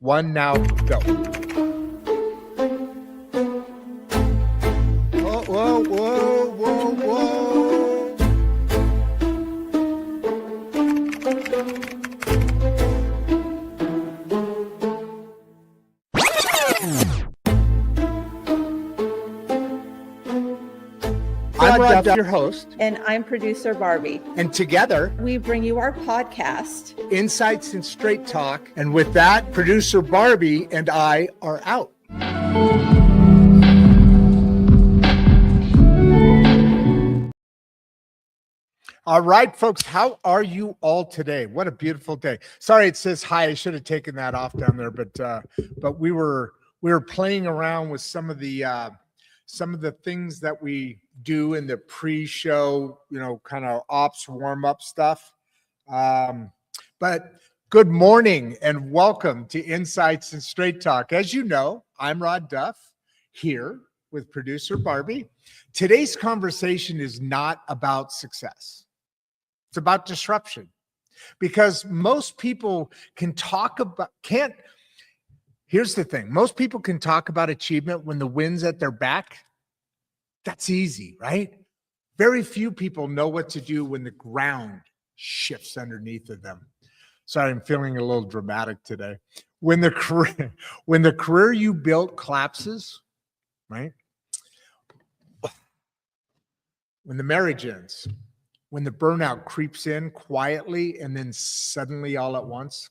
one, now, go. Whoa, whoa, whoa, whoa, whoa. I'm Rod Duff, your host. And I'm producer Barbie. And together, we bring you our podcast, Insights and Straight Talk. And with that, producer Barbie and I are out. All right, folks, how are you all today? What a beautiful day. Sorry, it says hi. I should have taken that off down there, but we were playing around with some of the things that we do in the pre-show, kind of ops warm-up stuff. But good morning and welcome to Insights and Straight Talk. As you know, I'm Rod Duff here with producer Barbie. Today's conversation is not about success. It's about disruption, because most people here's the thing. Most people can talk about achievement when the wind's at their back. That's easy, right? Very few people know what to do when the ground shifts underneath of them. Sorry, I'm feeling a little dramatic today. When the career you built collapses, right? When the marriage ends, when the burnout creeps in quietly and then suddenly all at once,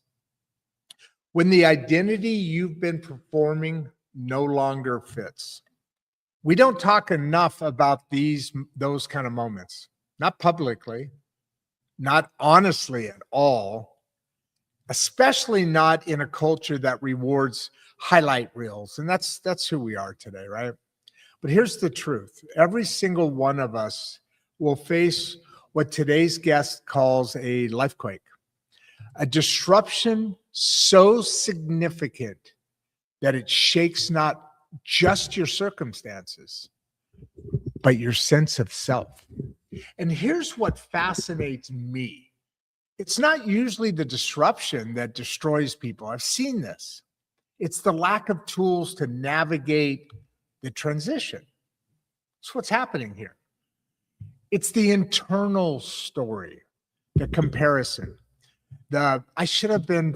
when the identity you've been performing no longer fits. We don't talk enough about those kind of moments, not publicly, not honestly at all, especially not in a culture that rewards highlight reels. And that's who we are today, right? But here's the truth. Every single one of us will face what today's guest calls a lifequake, a disruption so significant that it shakes not just your circumstances, but your sense of self. And here's what fascinates me. It's not usually the disruption that destroys people. I've seen this. It's the lack of tools to navigate the transition. That's what's happening here. It's the internal story, the comparison. I should have been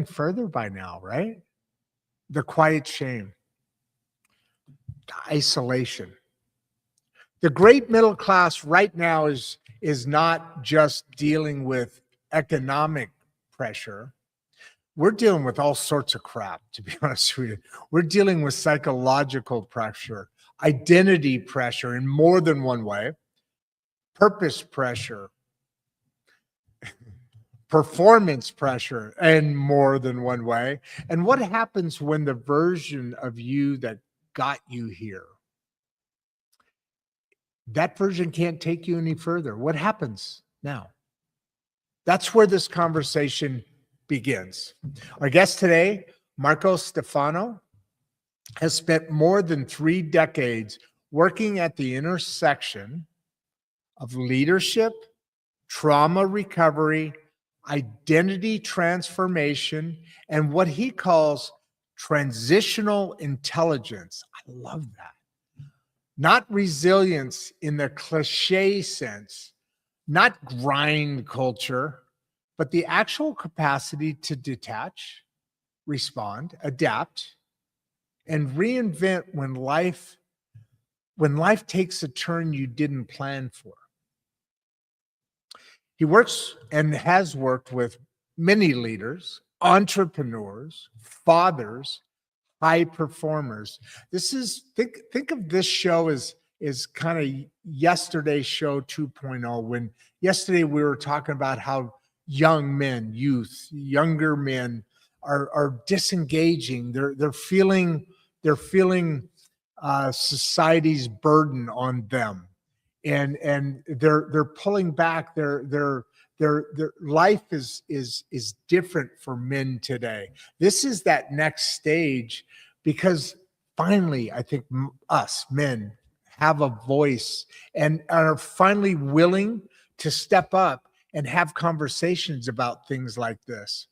further by now, right? The quiet shame, the isolation. The great middle class right now is not just dealing with economic pressure. We're dealing with all sorts of crap, to be honest with you. We're dealing with psychological pressure, identity pressure in more than one way, purpose pressure, performance pressure in more than one way. And what happens when the version of you that got you here, that version can't take you any further? What happens now? That's where this conversation begins. Our guest today, Marco Stephano, has spent more than 3 decades working at the intersection of leadership, trauma recovery, identity transformation, and what he calls transitional intelligence. I love that. Not resilience in the cliche sense, not grind culture, but the actual capacity to detach, respond, adapt, and reinvent when life takes a turn you didn't plan for. He works and has worked with many leaders, entrepreneurs, fathers, high performers. Think of this show as kind of yesterday's show 2.0, when yesterday we were talking about how young men, younger men are disengaging. They're feeling society's burden on them. And they're pulling back. Their life is different for men today. This is that next stage, because finally, I think us men have a voice and are finally willing to step up and have conversations about things like this.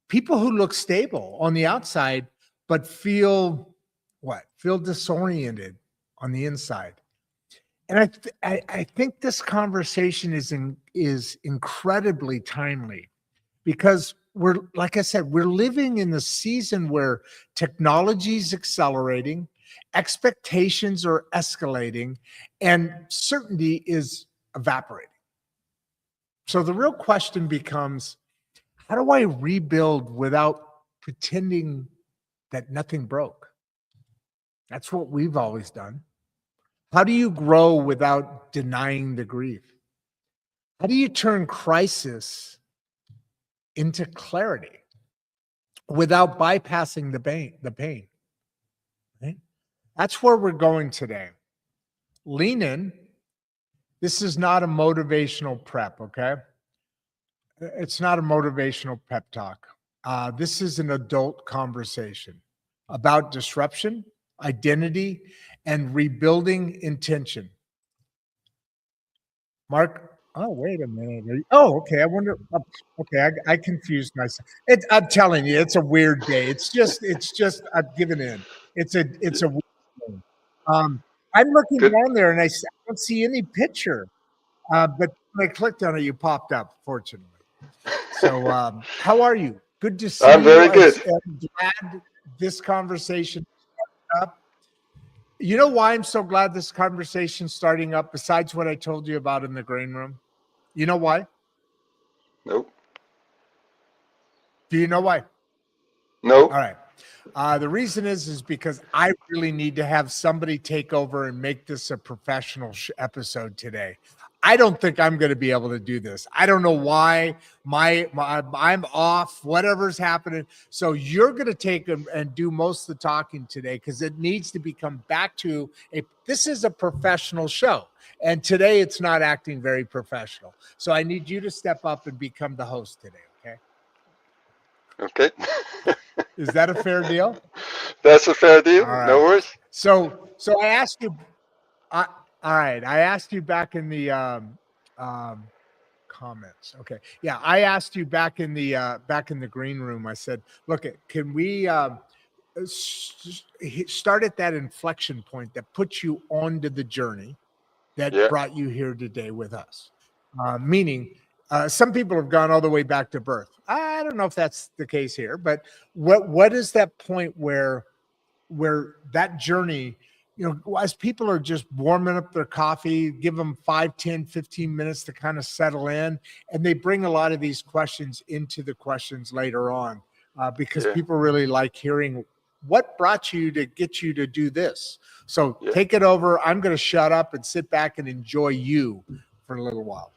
people who look stable on the outside, but feel what? Feel disoriented on the inside. And I think this conversation is incredibly timely because we're, like I said, we're living in the season where technology is accelerating, expectations are escalating, and certainty is evaporating. So the real question becomes, how do I rebuild without pretending that nothing broke? That's what we've always done. How do you grow without denying the grief? How do you turn crisis into clarity without bypassing the pain? Right? That's where we're going today. Lean in. This is not a motivational prep, okay? It's not a motivational pep talk. This is an adult conversation about disruption, identity, and rebuilding intention. Mark, oh, wait a minute. Oh, okay. I wonder. Okay, I confused myself. I'm telling you, it's a weird day. It's just. I've given in. It's a weird thing. I'm looking Good. down there and I don't see any picture. But when I clicked on it, you popped up. Fortunately. So, how are you? Good to see you. I'm very good. I'm glad this conversation up. You know why I'm so glad this conversation's starting up, besides what I told you about in the green room? You know why? Nope. Do you know why? No. All right. The reason is because I really need to have somebody take over and make this a professional episode today. I don't think I'm going to be able to do this. I don't know why I'm off, whatever's happening. So you're going to take and do most of the talking today because it needs to become back to this is a professional show. And today it's not acting very professional. So I need you to step up and become the host today. Okay. Is that a fair deal? That's a fair deal. All right. No worries. So I asked you. All right. I asked you back in the comments. Okay. Yeah, I asked you back in the green room. I said, "Look, can we start at that inflection point that puts you onto the journey that brought you here today with us?" Meaning. Some people have gone all the way back to birth. I don't know if that's the case here, but what is that point where that journey, as people are just warming up their coffee, give them 5, 10, 15 minutes to kind of settle in, and they bring a lot of these questions into the questions later on because people really like hearing what brought you to get you to do this. So take it over. I'm going to shut up and sit back and enjoy you for a little while.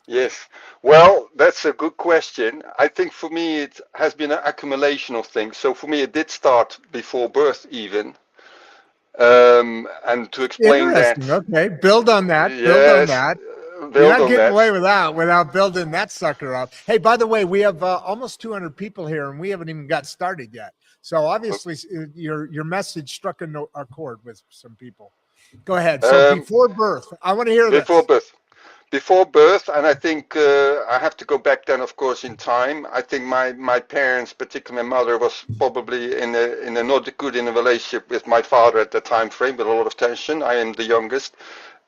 Yes. Well, that's a good question. I think for me, it has been an accumulation of things. So for me, it did start before birth even. And to explain that. Okay. Build on that. Yes, build on that. You're not getting away without building that sucker up. Hey, by the way, we have almost 200 people here and we haven't even got started yet. So obviously your message struck a chord with some people. Go ahead. So before birth, I want to hear this. Before birth, and I think I have to go back then, of course, in time. I think my parents, particularly my mother, was probably in a not good in a relationship with my father at that time frame, with a lot of tension. I am the youngest,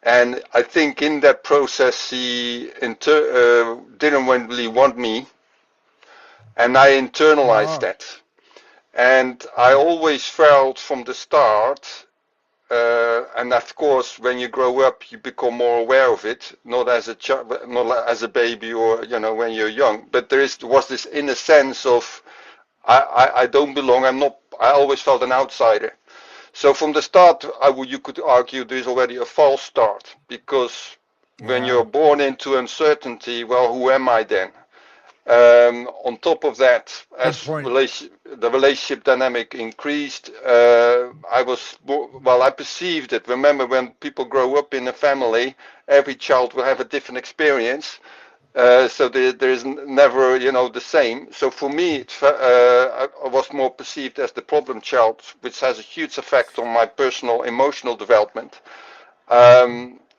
and I think in that process he didn't really want me, and I internalized that, and I always felt from the start. And of course, when you grow up, you become more aware of it, not as a child, not as a baby, or when you're young. But was this inner sense of I don't belong. I always felt an outsider. So from the start, you could argue there's already a false start, because when you're born into uncertainty, well, who am I then? On top of that, as the relationship dynamic increased, I perceived it. Remember, when people grow up in a family, every child will have a different experience. So there is never, the same. So for me, I was more perceived as the problem child, which has a huge effect on my personal emotional development.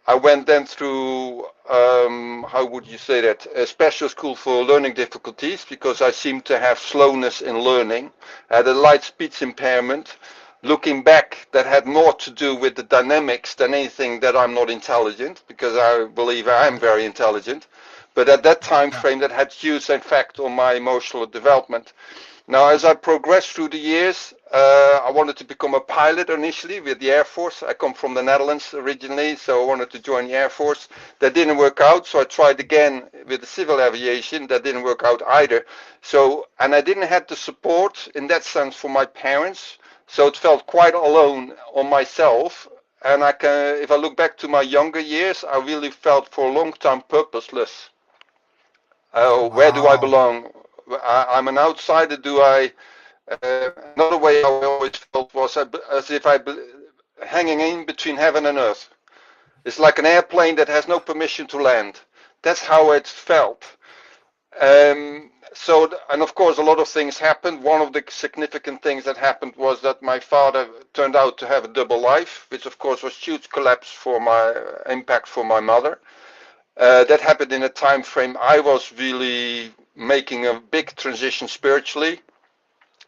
I went then through, how would you say that, a special school for learning difficulties, because I seemed to have slowness in learning. I had a light speech impairment. Looking back, that had more to do with the dynamics than anything that I'm not intelligent, because I believe I am very intelligent. But at that time frame, that had huge effect on my emotional development. Now, as I progressed through the years, I wanted to become a pilot initially with the Air Force. I come from the Netherlands originally, so I wanted to join the Air Force. That didn't work out, so I tried again with the civil aviation. That didn't work out either. So, and I didn't have the support in that sense from my parents, so it felt quite alone on myself. And if I look back to my younger years, I really felt for a long time purposeless. Where do I belong? I'm an outsider. Another way I always felt was as if I hanging in between heaven and earth. It's like an airplane that has no permission to land. That's how it felt. And of course, a lot of things happened. One of the significant things that happened was that my father turned out to have a double life, which of course was huge collapse for my impact for my mother. That happened in a time frame I was really making a big transition spiritually.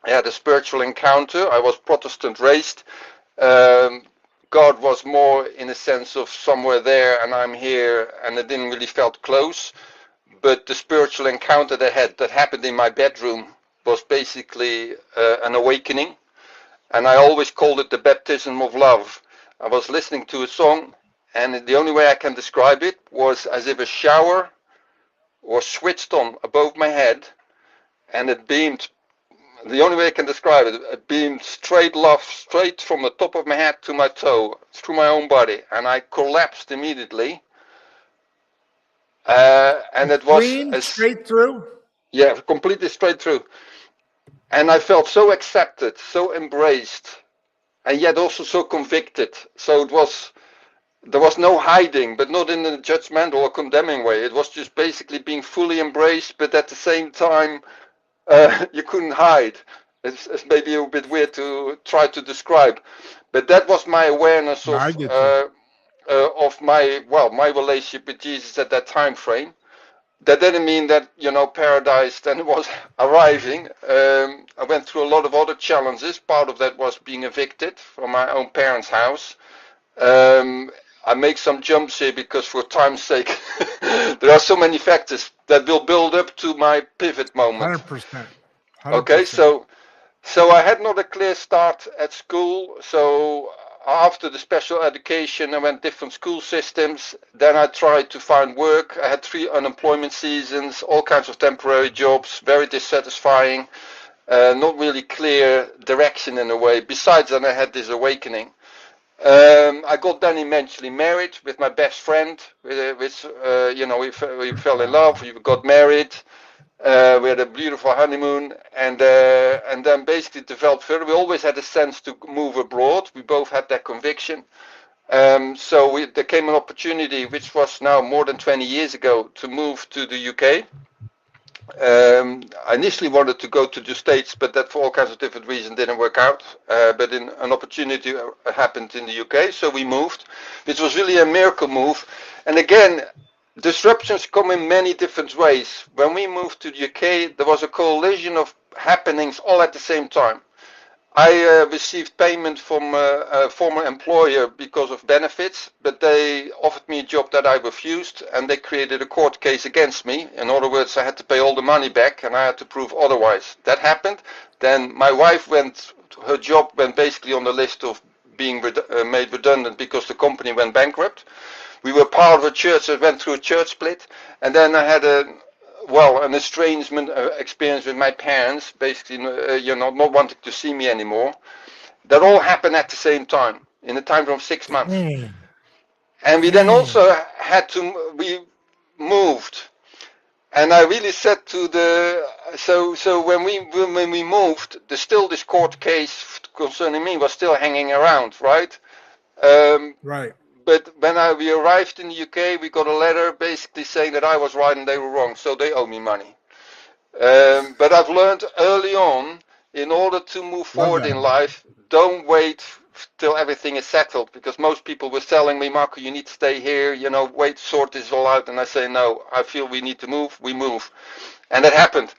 I had a spiritual encounter. I was Protestant raised. God was more in a sense of somewhere there and I'm here, and it didn't really felt close. But the spiritual encounter that happened in my bedroom was basically an awakening. And I always called it the baptism of love. I was listening to a song, and the only way I can describe it was as if a shower was switched on above my head, and it beamed. The only way I can describe it, it beamed straight love, straight from the top of my head to my toe, through my own body, and I collapsed immediately. And it was straight through. Yeah, completely straight through. And I felt so accepted, so embraced, and yet also so convicted. So there was no hiding, but not in a judgmental or condemning way. It was just basically being fully embraced, but at the same time, you couldn't hide. It's maybe a bit weird to try to describe, but that was my awareness of my relationship with Jesus at that time frame. That didn't mean that, paradise then was arriving. I went through a lot of other challenges. Part of that was being evicted from my own parents' house. I make some jumps here because for time's sake, there are so many factors that will build up to my pivot moment. 100%. Okay, so I had not a clear start at school. So after the special education, I went different school systems. Then I tried to find work. I had 3 unemployment seasons, all kinds of temporary jobs, very dissatisfying, not really clear direction in a way. Besides that, I had this awakening. I got then eventually married with my best friend, we fell in love, we got married, we had a beautiful honeymoon, and then basically developed further. We always had a sense to move abroad. We both had that conviction. So there came an opportunity, which was now more than 20 years ago, to move to the UK. I initially wanted to go to the States, but that for all kinds of different reasons didn't work out. But an opportunity happened in the UK, so we moved, which was really a miracle move. And again, disruptions come in many different ways. When we moved to the UK, there was a coalition of happenings all at the same time. I received payment from a former employer because of benefits, but they offered me a job that I refused, and they created a court case against me. In other words, I had to pay all the money back, and I had to prove otherwise. That happened. Then my wife her job went basically on the list of being made redundant because the company went bankrupt. We were part of a church that went through a church split, and then I had an estrangement experience with my parents, basically, not wanting to see me anymore. That all happened at the same time, in a time of 6 months. And we then also we moved. And I really said so when we moved, still this court case concerning me was still hanging around, right? Right. But when we arrived in the UK, we got a letter basically saying that I was right and they were wrong, so they owe me money. But I've learned early on, in order to move forward in life, don't wait till everything is settled, because most people were telling me, Marco, you need to stay here, wait, sort this all out. And I say, no, I feel we need to move, we move. And that happened.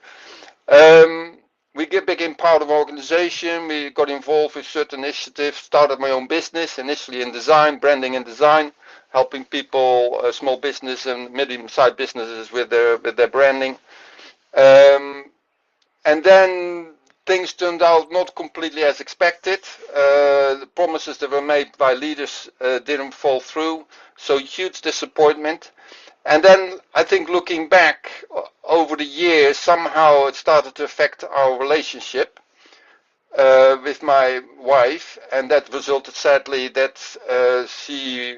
We became part of an organization. We got involved with certain initiatives, started my own business, initially in design, branding and design, helping people, small business and medium-sized businesses with their branding. And then things turned out not completely as expected. The promises that were made by leaders didn't fall through, so huge disappointment. And then I think looking back over the years, somehow it started to affect our relationship with my wife, and that resulted sadly that she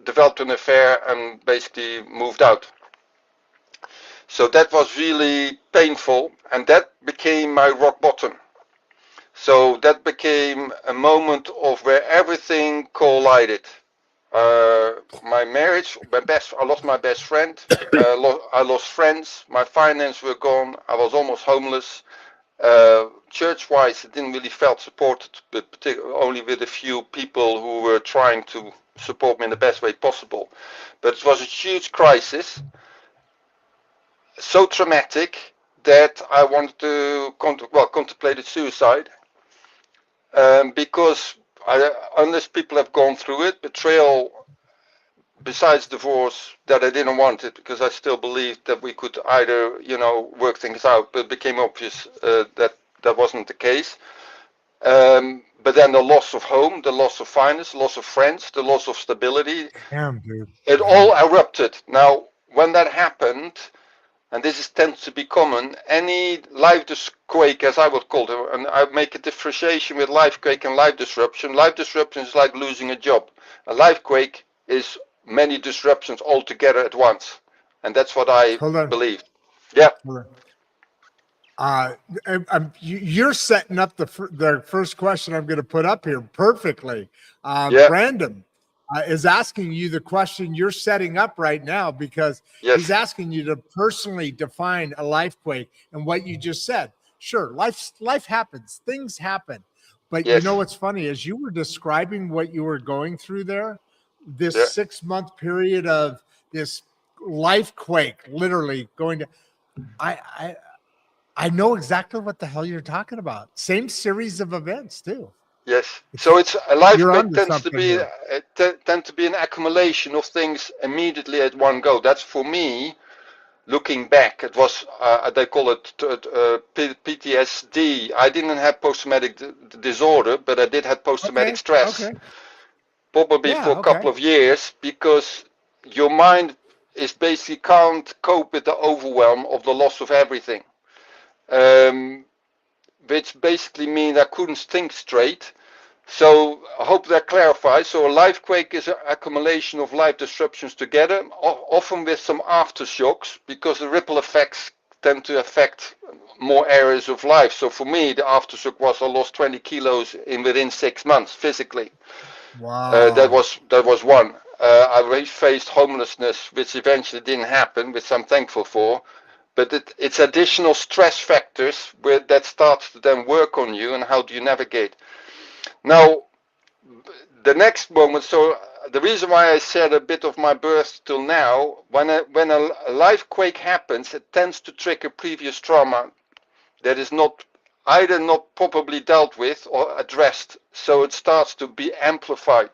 developed an affair and basically moved out. So that was really painful, and that became my rock bottom. So that became a moment of where everything collided. My marriage, I lost my best friend, I lost friends, my finances were gone, I was almost homeless. Church-wise, it didn't really felt supported, but only with a few people who were trying to support me in the best way possible. But it was a huge crisis, so traumatic that I wanted to contemplated suicide, because unless people have gone through it, betrayal, besides divorce, that I didn't want it, because I still believed that we could either, work things out, but it became obvious that wasn't the case. But then the loss of home, the loss of finance, the loss of friends, the loss of stability, Damn, dude. it all erupted. Now, when that happened, and this tends to be common, any life quake, as I would call it, and I make a differentiation with life quake and life disruption. Life disruption is like losing a job. A life quake is many disruptions all together at once, and that's what I believe. Yeah. You're setting up the first question I'm going to put up here perfectly. Brandon is asking you the question you're setting up right now, because he's asking you to personally define a life quake. And what you just said, sure, life happens, things happen, but you know what's funny, as you were describing what you were going through there, this 6-month period of this life quake, literally going to, I know exactly what the hell you're talking about. Same series of events too. Yes. So it's a life quake tends to be an accumulation of things immediately at one go. That's for me. Looking back, it was they call it PTSD. I didn't have post-traumatic disorder, but I did have post-traumatic stress. Probably for a couple of years, because your mind is basically can't cope with the overwhelm of the loss of everything. Which basically means I couldn't think straight. So I hope that clarifies. So a life quake is an accumulation of life disruptions together, often with some aftershocks, because the ripple effects tend to affect more areas of life. So for me, the aftershock was I lost 20 kilos within 6 months physically. Wow. That was one. I faced homelessness, which eventually didn't happen, which I'm thankful for. But it's additional stress factors that starts to then work on you, and how do you navigate? Now, the next moment, so the reason why I said a bit of my birth till now, when a life quake happens, it tends to trigger previous trauma that is not properly dealt with or addressed, so it starts to be amplified,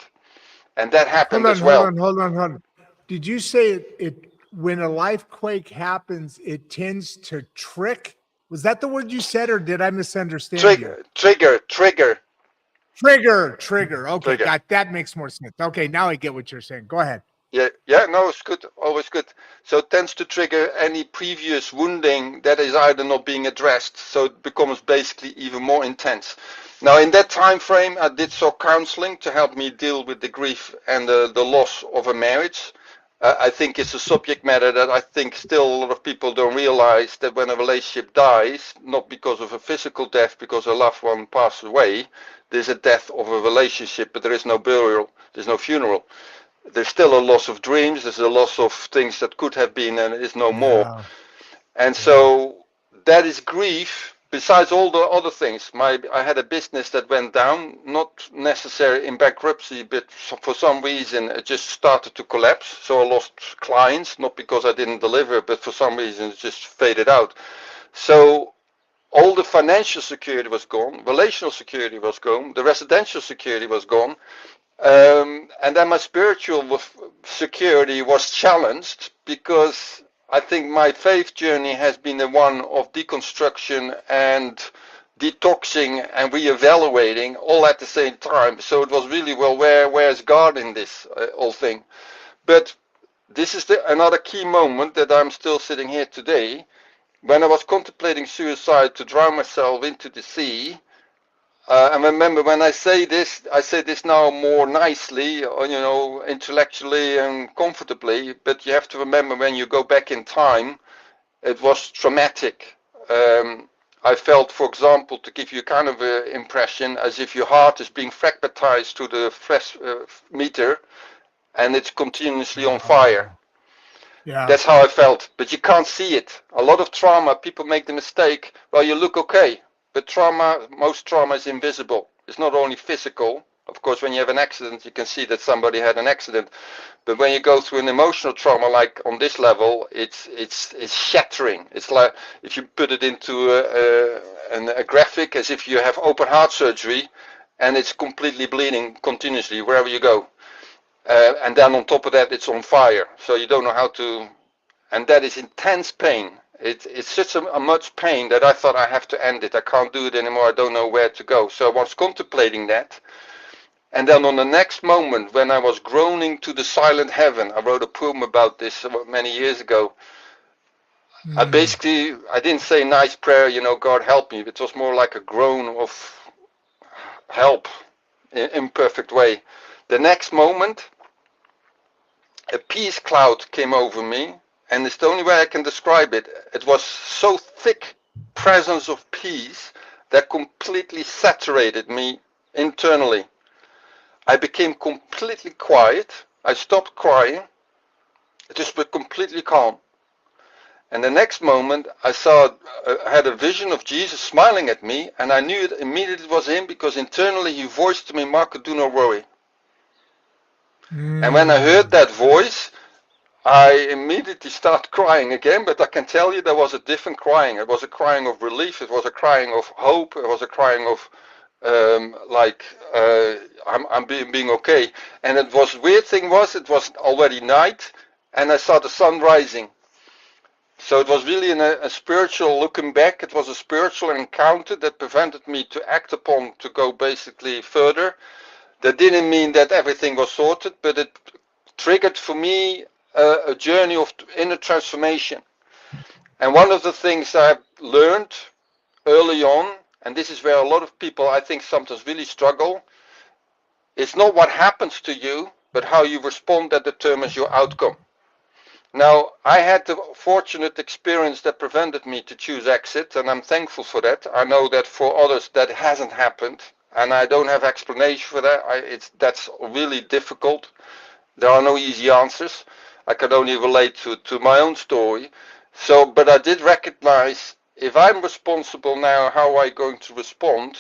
and that happened as well. Hold on. Did you say it when a life quake happens, it tends to trick? Was that the word you said, or did I misunderstand you? Trigger. Okay, that makes more sense. Okay, now I get what you're saying. Go ahead. Yeah, no, it's good, always good. So it tends to trigger any previous wounding that is either not being addressed, so it becomes basically even more intense. Now, in that time frame, I did some counseling to help me deal with the grief and the loss of a marriage. I think it's a subject matter that I think still a lot of people don't realize, that when a relationship dies, not because of a physical death, because a loved one passed away, there's a death of a relationship, but there is no burial, there's no funeral. There's still a loss of dreams, there's a loss of things that could have been and is no more. And so that is grief, besides all the other things, I had a business that went down, not necessarily in bankruptcy, but for some reason it just started to collapse. So I lost clients, not because I didn't deliver, but for some reason it just faded out. So all the financial security was gone, relational security was gone, the residential security was gone, and then my spiritual security was challenged, because I think my faith journey has been the one of deconstruction and detoxing and reevaluating all at the same time. So it was really, well, where's God in this whole thing? But this is another key moment that I'm still sitting here today. When I was contemplating suicide to drown myself into the sea, and remember, when I say this now more nicely, intellectually and comfortably, but you have to remember, when you go back in time, it was traumatic. I felt, for example, to give you kind of an impression, as if your heart is being fragmentized to the meter, and it's continuously on fire. Yeah. That's how I felt, but you can't see it. A lot of trauma, people make the mistake, well, you look okay, but most trauma is invisible. It's not only physical. Of course, when you have an accident, you can see that somebody had an accident. But when you go through an emotional trauma, like on this level, it's shattering. It's like, if you put it into a graphic, as if you have open heart surgery, and it's completely bleeding continuously wherever you go. And then on top of that, it's on fire. So you don't know how to, and that is intense pain. It's such a much pain that I thought, I have to end it. I can't do it anymore. I don't know where to go. So I was contemplating that. And then on the next moment, when I was groaning to the silent heaven, I wrote a poem about this many years ago. I didn't say a nice prayer, God help me. It was more like a groan of help in imperfect way. The next moment, a peace cloud came over me, and it's the only way I can describe it. It was so thick presence of peace that completely saturated me internally. I became completely quiet. I stopped crying. I just was completely calm. And the next moment, I had a vision of Jesus smiling at me, and I knew it immediately was him, because internally he voiced to me, Marco, do not worry. And when I heard that voice, I immediately started crying again, but I can tell you there was a different crying. It was a crying of relief. It was a crying of hope. It was a crying of I'm being okay. And it was, weird thing was, it was already night, and I saw the sun rising. So it was really a spiritual, looking back, it was a spiritual encounter that prevented me to act upon, to go basically further. That didn't mean that everything was sorted, but it triggered for me a journey of inner transformation. And one of the things I've learned early on, and this is where a lot of people, I think, sometimes really struggle, it's not what happens to you, but how you respond that determines your outcome. Now, I had the fortunate experience that prevented me to choose exit, and I'm thankful for that. I know that for others that hasn't happened, and I don't have explanation for that. That's really difficult. There are no easy answers. I can only relate to my own story. So, but I did recognize, if I'm responsible now, how am I going to respond?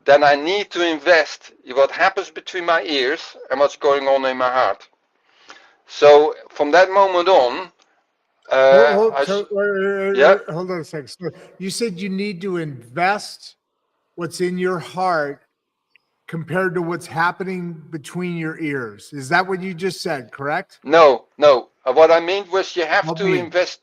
Then I need to invest in what happens between my ears and what's going on in my heart. So from that moment on, hold on a second. So you said you need to invest what's in your heart compared to what's happening between your ears. Is that what you just said, correct? No. What I mean was you have to invest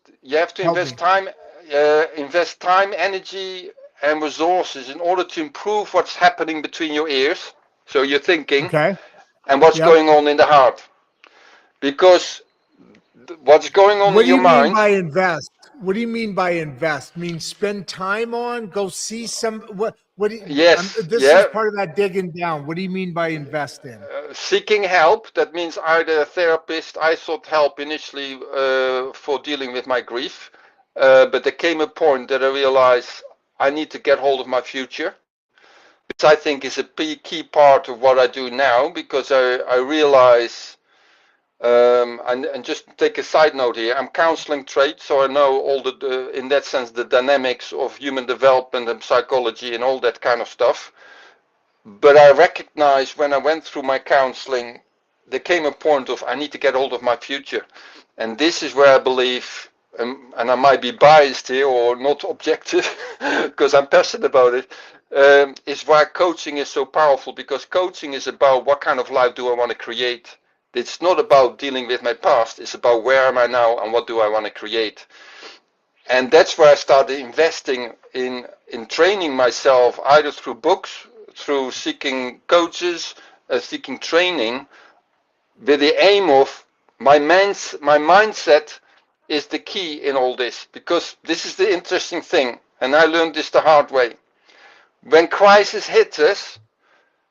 time, energy, and resources in order to improve what's happening between your ears. So you're thinking, okay, and what's going on in the heart. Because what's going on in your mind. What do you mean by invest? What do you mean by invest? Mean spend time on? Go see some? What? Yes. This is part of that digging down. What do you mean by invest in? Seeking help. That means either a therapist. I sought help initially for dealing with my grief, but there came a point that I realized I need to get hold of my future, which I think is a key part of what I do now, because I realize And just take a side note here, I'm counseling trained, so I know all in that sense, the dynamics of human development and psychology and all that kind of stuff. But I recognized when I went through my counseling, there came a point of I need to get hold of my future. And this is where I believe, and I might be biased here or not objective because I'm passionate about it, is why coaching is so powerful, because coaching is about what kind of life do I want to create. It's not about dealing with my past, it's about where am I now and what do I want to create. And that's where I started investing in training myself, either through books, through seeking coaches, seeking training, with the aim of my mindset is the key in all this, because this is the interesting thing, and I learned this the hard way. When crisis hits us,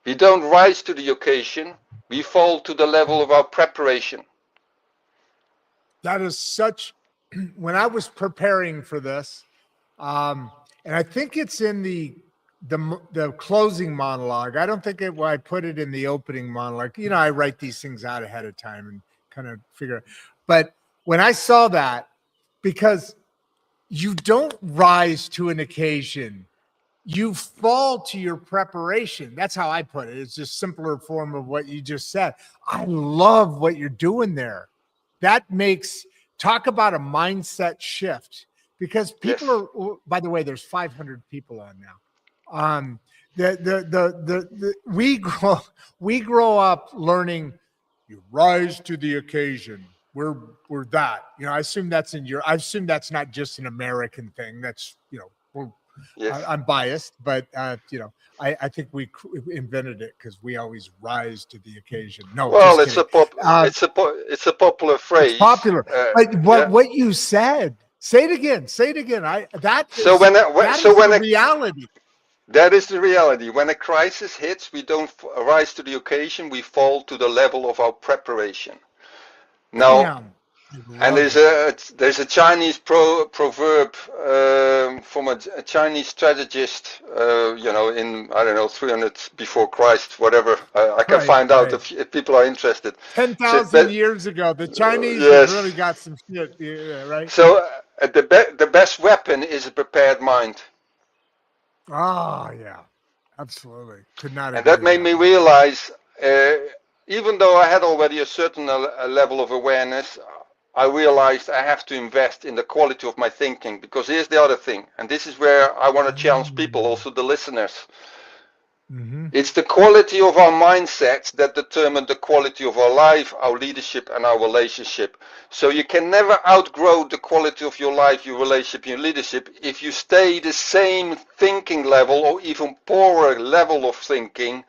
we don't rise to the occasion, we fall to the level of our preparation. That is such, when I was preparing for this, and I think it's in the closing monologue. I don't think I put it in the opening monologue. You know, I write these things out ahead of time and kind of figure. But when I saw that, because you don't rise to an occasion, you fall to your preparation. That's how I put it. It's just simpler form of what you just said. I love what you're doing there. That makes, talk about a mindset shift, because people are, by the way, there's 500 people on now. We grow up learning, you rise to the occasion. We're that, you know, I assume that's not just an American thing. That's, you know, I'm biased, but you know, I think we invented it because we always rise to the occasion. No, well, it's a popular phrase. It's popular. But what you said, say it again. That is the reality. That is the reality. When a crisis hits, we don't rise to the occasion. We fall to the level of our preparation. Now, and there's a Chinese proverb from a Chinese strategist, you know, in, I don't know, 300 before Christ, whatever. I can find out if people are interested. 10,000 years ago, the Chinese have really got some shit, right? So the best weapon is a prepared mind. Oh, yeah, absolutely. Could not. And that made me realize, even though I had already a certain level of awareness, I realized I have to invest in the quality of my thinking, because here's the other thing, and this is where I want to challenge people, also the listeners. It's the quality of our mindsets that determine the quality of our life, our leadership, and our relationship. So you can never outgrow the quality of your life, your relationship, your leadership if you stay the same thinking level or even poorer level of thinking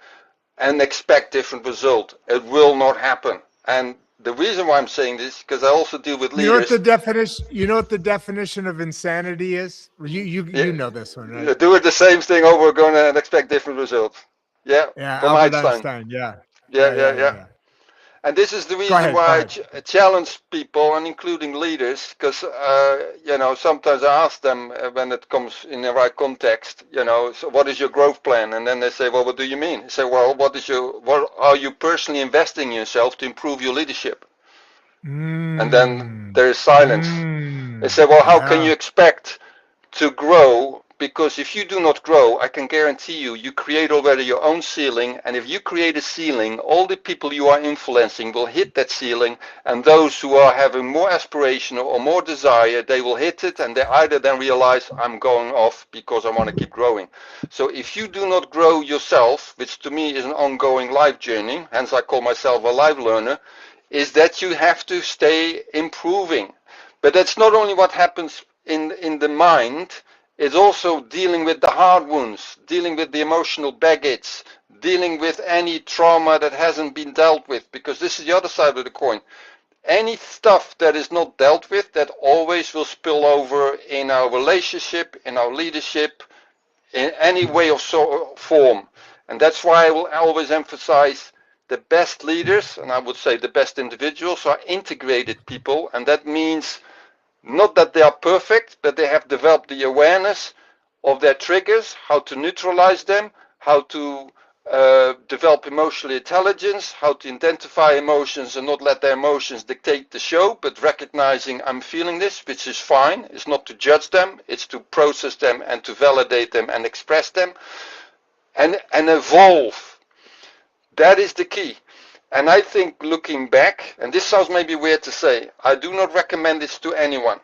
and expect different result. It will not happen. And the reason why I'm saying this, because I also deal with leaders. You know what the definition of insanity is? You know this one, right? Do it the same thing over again and expect different results. Yeah. From Albert Einstein. Yeah. And this is the reason why I challenge people, and including leaders, because you know, sometimes I ask them when it comes in the right context, you know, so what is your growth plan? And then they say, well, what do you mean? I say, well, what are you personally investing in yourself to improve your leadership? And then there is silence. They say, well, how can you expect to grow? Because if you do not grow, I can guarantee you create already your own ceiling. And if you create a ceiling, all the people you are influencing will hit that ceiling. And those who are having more aspiration or more desire, they will hit it. And they either then realize, I'm going off because I want to keep growing. So if you do not grow yourself, which to me is an ongoing life journey, hence I call myself a life learner, is that you have to stay improving. But that's not only what happens in the mind. It's also dealing with the hard wounds, dealing with the emotional baggage, dealing with any trauma that hasn't been dealt with, because this is the other side of the coin. Any stuff that is not dealt with, that always will spill over in our relationship, in our leadership, in any way of form. And that's why I will always emphasize the best leaders, and I would say the best individuals, are integrated people, and that means not that they are perfect, but they have developed the awareness of their triggers, how to neutralize them, how to develop emotional intelligence, how to identify emotions and not let their emotions dictate the show, but recognizing I'm feeling this, which is fine. It's not to judge them, it's to process them and to validate them and express them, and evolve. That is the key. And I think looking back, and this sounds maybe weird to say, I do not recommend this to anyone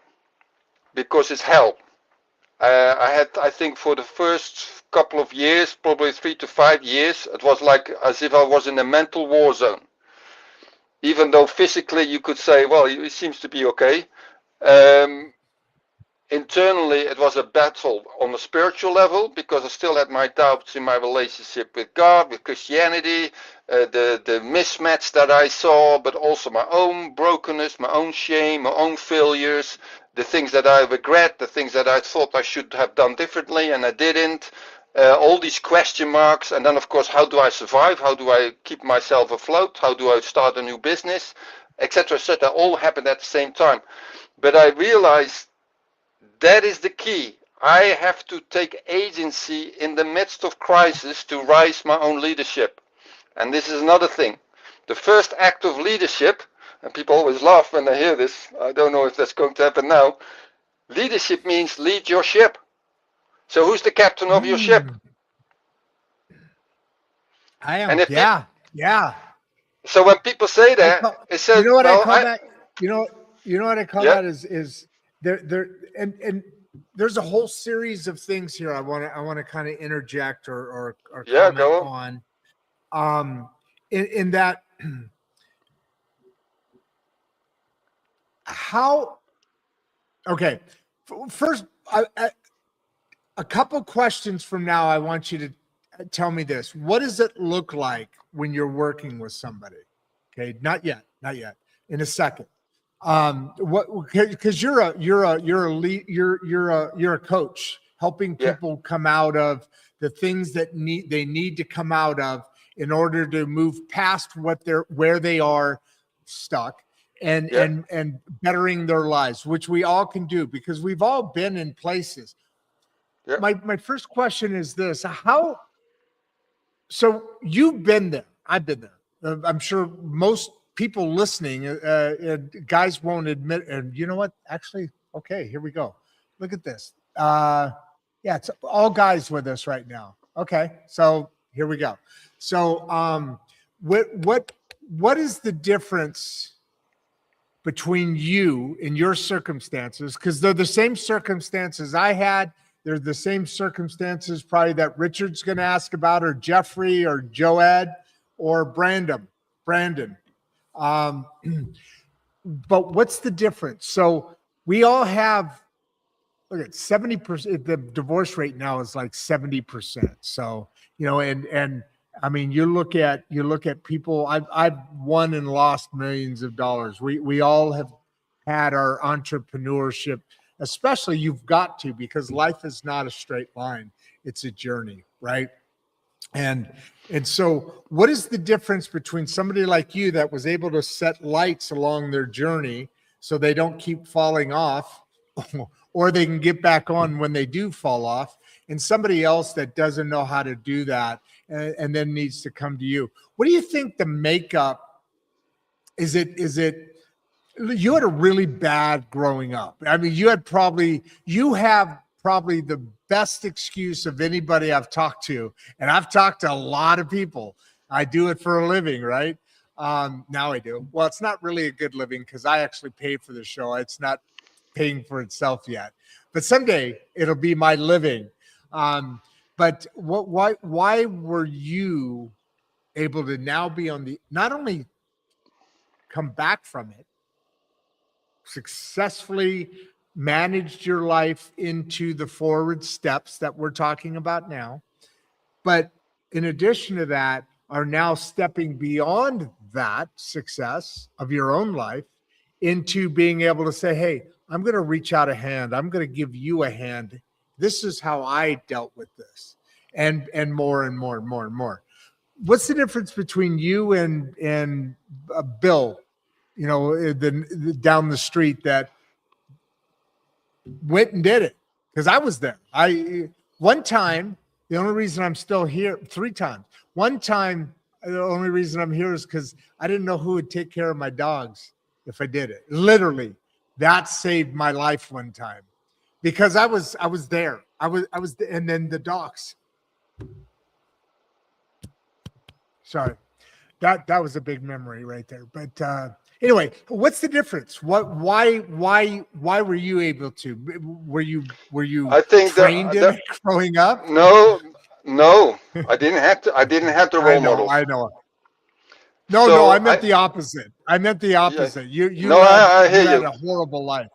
because it's hell. I think for the first couple of years, probably 3 to 5 years, it was like as if I was in a mental war zone. Even though physically you could say, well, it seems to be okay. Internally, it was a battle on a spiritual level because I still had my doubts in my relationship with God, with Christianity, the mismatch that I saw, but also my own brokenness, my own shame, my own failures, the things that I regret, the things that I thought I should have done differently and I didn't, all these question marks. And then, of course, how do I survive? How do I keep myself afloat? How do I start a new business, etc., etc. All happened at the same time. But I realized that is the key. I have to take agency in the midst of crisis to rise my own leadership. And this is another thing. The first act of leadership, and people always laugh when they hear this, I don't know if that's going to happen now. Leadership means lead your ship. So who's the captain of your ship? I am. And if Yeah. Yeah. So when people say that, it says, you know what well, I call that? You know what I call that is there and there's a whole series of things here I want to kind of interject or comment on. In that how okay. First, a couple questions from now, I want you to tell me this. What does it look like when you're working with somebody? Okay, not yet. In a second. What? Because you're a coach, helping people come out of the things that they need to come out of in order to move past where they are stuck and bettering their lives, which we all can do because we've all been in places. My first question is this: so you've been there. I've been there. I'm sure most people listening, guys won't admit. And you know what? Actually, okay, here we go. Look at this. It's all guys with us right now. Okay, so here we go. So, what is the difference between you and your circumstances? Because they're the same circumstances I had. They're the same circumstances probably that Richard's going to ask about, or Jeffrey, or Joed, or Brandon. But what's the difference? So we all have, look at 70%. The divorce rate now is like 70%. So, and I mean, you look at people. I've won and lost millions of dollars. We all have had our entrepreneurship. Especially you've got to, because life is not a straight line. It's a journey, right? And so what is the difference between somebody like you that was able to set lights along their journey so they don't keep falling off or they can get back on when they do fall off, and somebody else that doesn't know how to do that and then needs to come to you? What do you think the makeup is? You had a really bad growing up. I mean, you have probably the best excuse of anybody I've talked to. And I've talked to a lot of people. I do it for a living, right? Now I do. Well, it's not really a good living because I actually pay for the show. It's not paying for itself yet. But someday it'll be my living. But why were you able to now be not only come back from it, successfully managed your life into the forward steps that we're talking about now, but in addition to that, are now stepping beyond that success of your own life into being able to say, hey, I'm going to reach out a hand. I'm going to give you a hand. This is how I dealt with this, and more and more and more and more. What's the difference between you and Bill, down the street that went and did it? Because I was there. One time The only reason I'm still here 3 times. One time, the only reason I'm here is because I didn't know who would take care of my dogs if I did it. Literally, that saved my life one time because I was there. And then the dogs. Sorry, that was a big memory right there. But anyway, what's the difference? Why were you able to? Were you I think trained in it growing up? No, I didn't have to. I didn't have the role models. I know. No, So I meant the opposite. I meant the opposite. You No, I hear had you. a horrible life.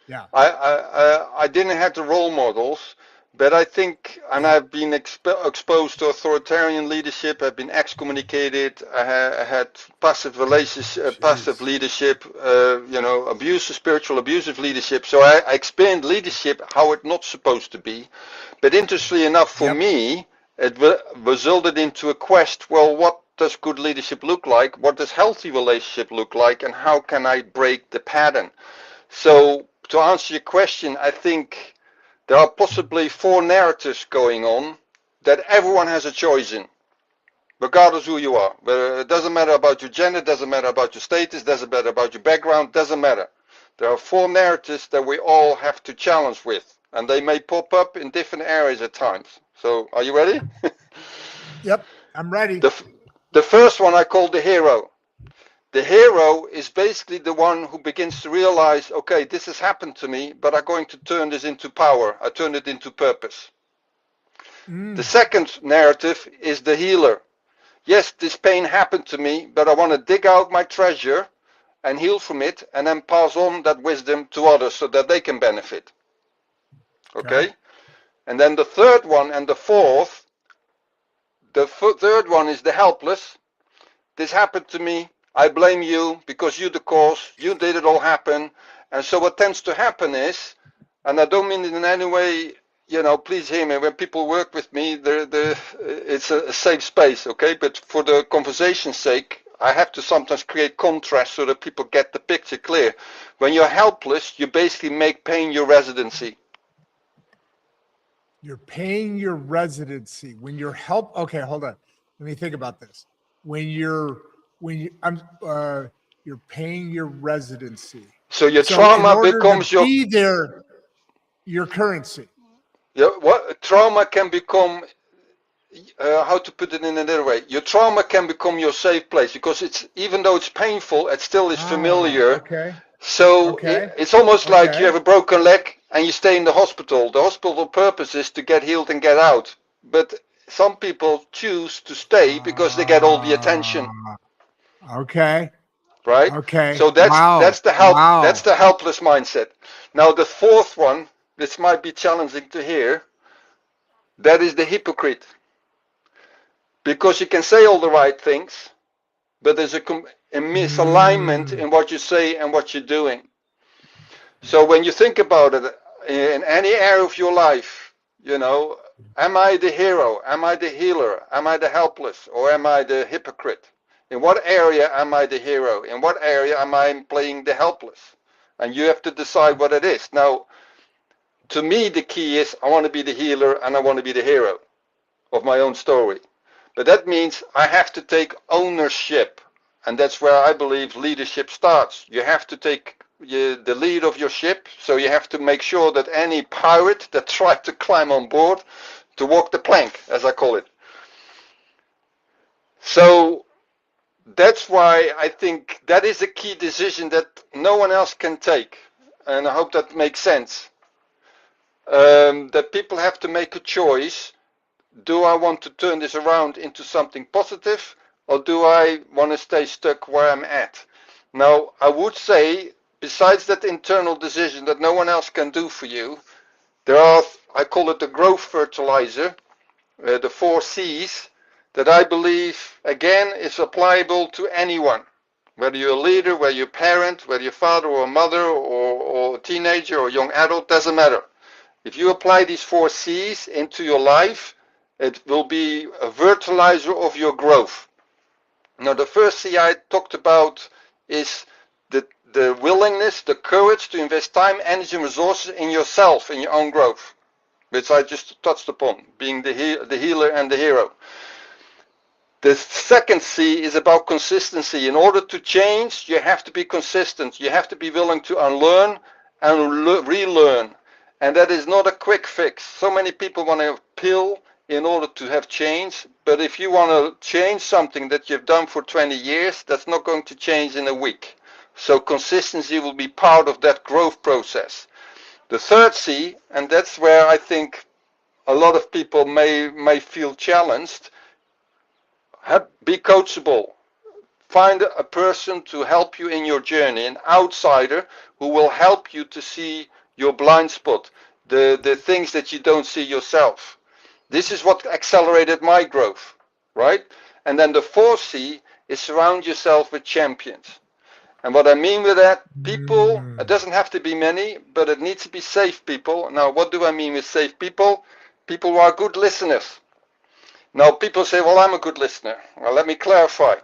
Yeah. I didn't have the role models, but I think, and I've been exposed to authoritarian leadership. I've been excommunicated. I had passive relationship, passive leadership. Spiritual abusive leadership. So I experienced leadership how it's not supposed to be. But interestingly enough, for me, it resulted into a quest. Well, what does good leadership look like? What does healthy relationship look like? And how can I break the pattern? So to answer your question, I think there are possibly 4 narratives going on that everyone has a choice in, regardless who you are. It doesn't matter about your gender, doesn't matter about your status, doesn't matter about your background, doesn't matter. There are 4 narratives that we all have to challenge with, and they may pop up in different areas at times. So are you ready? Yep, I'm ready. The first one I call the hero. The hero is basically the one who begins to realize, okay, this has happened to me, but I'm going to turn this into power. I turn it into purpose. The second narrative is the healer. Yes, this pain happened to me, but I want to dig out my treasure and heal from it and then pass on that wisdom to others so that they can benefit. Okay? And then the third one and the fourth, the third one is the helpless. This happened to me. I blame you because you're the cause. You did it all happen. And so what tends to happen is, and I don't mean it in any way, please hear me. When people work with me, it's a safe space, okay? But for the conversation's sake, I have to sometimes create contrast so that people get the picture clear. When you're helpless, you basically make pain your residency. You're paying your residency. When you're okay, hold on. Let me think about this. You're paying your residency. So your trauma becomes your currency. Yeah, what trauma can become, how to put it in another way, your trauma can become your safe place because it's, even though it's painful, it still is familiar. Okay. So it's almost like you have a broken leg and you stay in the hospital. The hospital purpose is to get healed and get out. But some people choose to stay because they get all the attention. Okay. Right? Okay. So that's the helpless mindset. Now the fourth one, this might be challenging to hear, that is the hypocrite. Because you can say all the right things, but there's a misalignment in what you say and what you're doing. So when you think about it, in any area of your life, am I the hero? Am I the healer? Am I the helpless? Or am I the hypocrite? In what area am I the hero? In what area am I playing the helpless? And you have to decide what it is. Now, to me, the key is I want to be the healer and I want to be the hero of my own story. But that means I have to take ownership. And that's where I believe leadership starts. You have to take the lead of your ship. So you have to make sure that any pirate that tried to climb on board to walk the plank, as I call it. So that's why I think that is a key decision that no one else can take. And I hope that makes sense. That people have to make a choice. Do I want to turn this around into something positive, or do I want to stay stuck where I'm at? Now, I would say, besides that internal decision that no one else can do for you, there are, I call it the growth fertilizer, the 4 C's, that I believe, again, is applicable to anyone. Whether you're a leader, whether you're a parent, whether you're a father or a mother or a teenager or a young adult, doesn't matter. If you apply these 4 C's into your life, it will be a fertilizer of your growth. Now, the first C I talked about is the willingness, the courage to invest time, energy, and resources in yourself, in your own growth. which I just touched upon, being the healer and the hero. The second C is about consistency. In order to change, you have to be consistent. You have to be willing to unlearn and relearn. And that is not a quick fix. So many people want a pill in order to have change. But if you want to change something that you've done for 20 years, that's not going to change in a week. So consistency will be part of that growth process. The third C, and that's where I think a lot of people may feel challenged, be coachable. Find a person to help you in your journey, an outsider who will help you to see your blind spot, the things that you don't see yourself. This is what accelerated my growth, right? And then the fourth C is surround yourself with champions. And what I mean with that, people, it doesn't have to be many, but it needs to be safe people. Now, what do I mean with safe people? People who are good listeners. Now, people say, well, I'm a good listener. Well, let me clarify.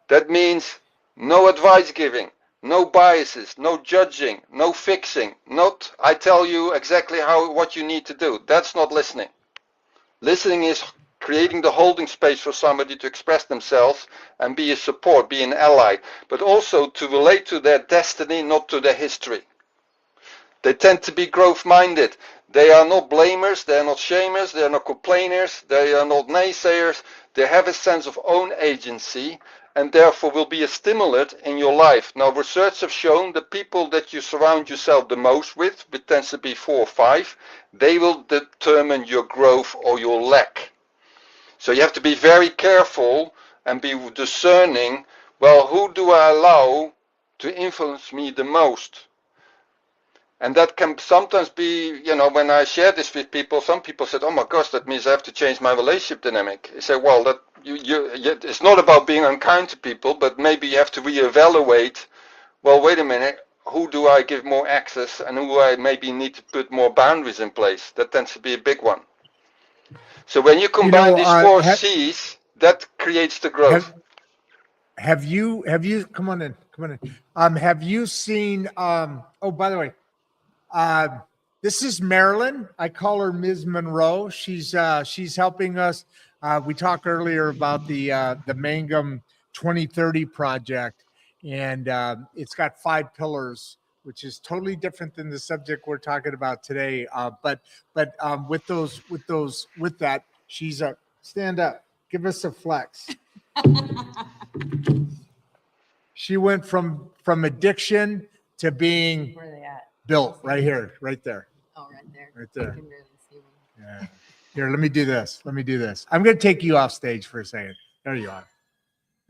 That means no advice giving, no biases, no judging, no fixing. Not, I tell you exactly what you need to do. That's not listening. Listening is creating the holding space for somebody to express themselves and be a support, be an ally, but also to relate to their destiny, not to their history. They tend to be growth-minded. They are not blamers, they are not shamers, they are not complainers, they are not naysayers. They have a sense of own agency and therefore will be a stimulant in your life. Now, research have shown the people that you surround yourself the most with, which tends to be 4 or 5, they will determine your growth or your lack. So you have to be very careful and be discerning, well, who do I allow to influence me the most? And that can sometimes be, you know, when I share this with people, some people said, oh my gosh, that means I have to change my relationship dynamic. I say, well, that it's not about being unkind to people, but maybe you have to reevaluate, well, wait a minute, who do I give more access and who I maybe need to put more boundaries in place? That tends to be a big one. So when you combine these 4 C's, that creates the growth. Have you, come on in. Have you seen, oh, by the way, this is Marilyn. I call her Ms. Monroe. She's helping us. We talked earlier about the Mangum 2030 project, and it's got 5 pillars, which is totally different than the subject we're talking about today. But with that, she's a stand up. Give us a flex. She went from addiction to being Where are they at? built right here, right there. Oh, right there. Right there. I can barely see one. Yeah. Here, let me do this. I'm going to take you off stage for a second. There you are.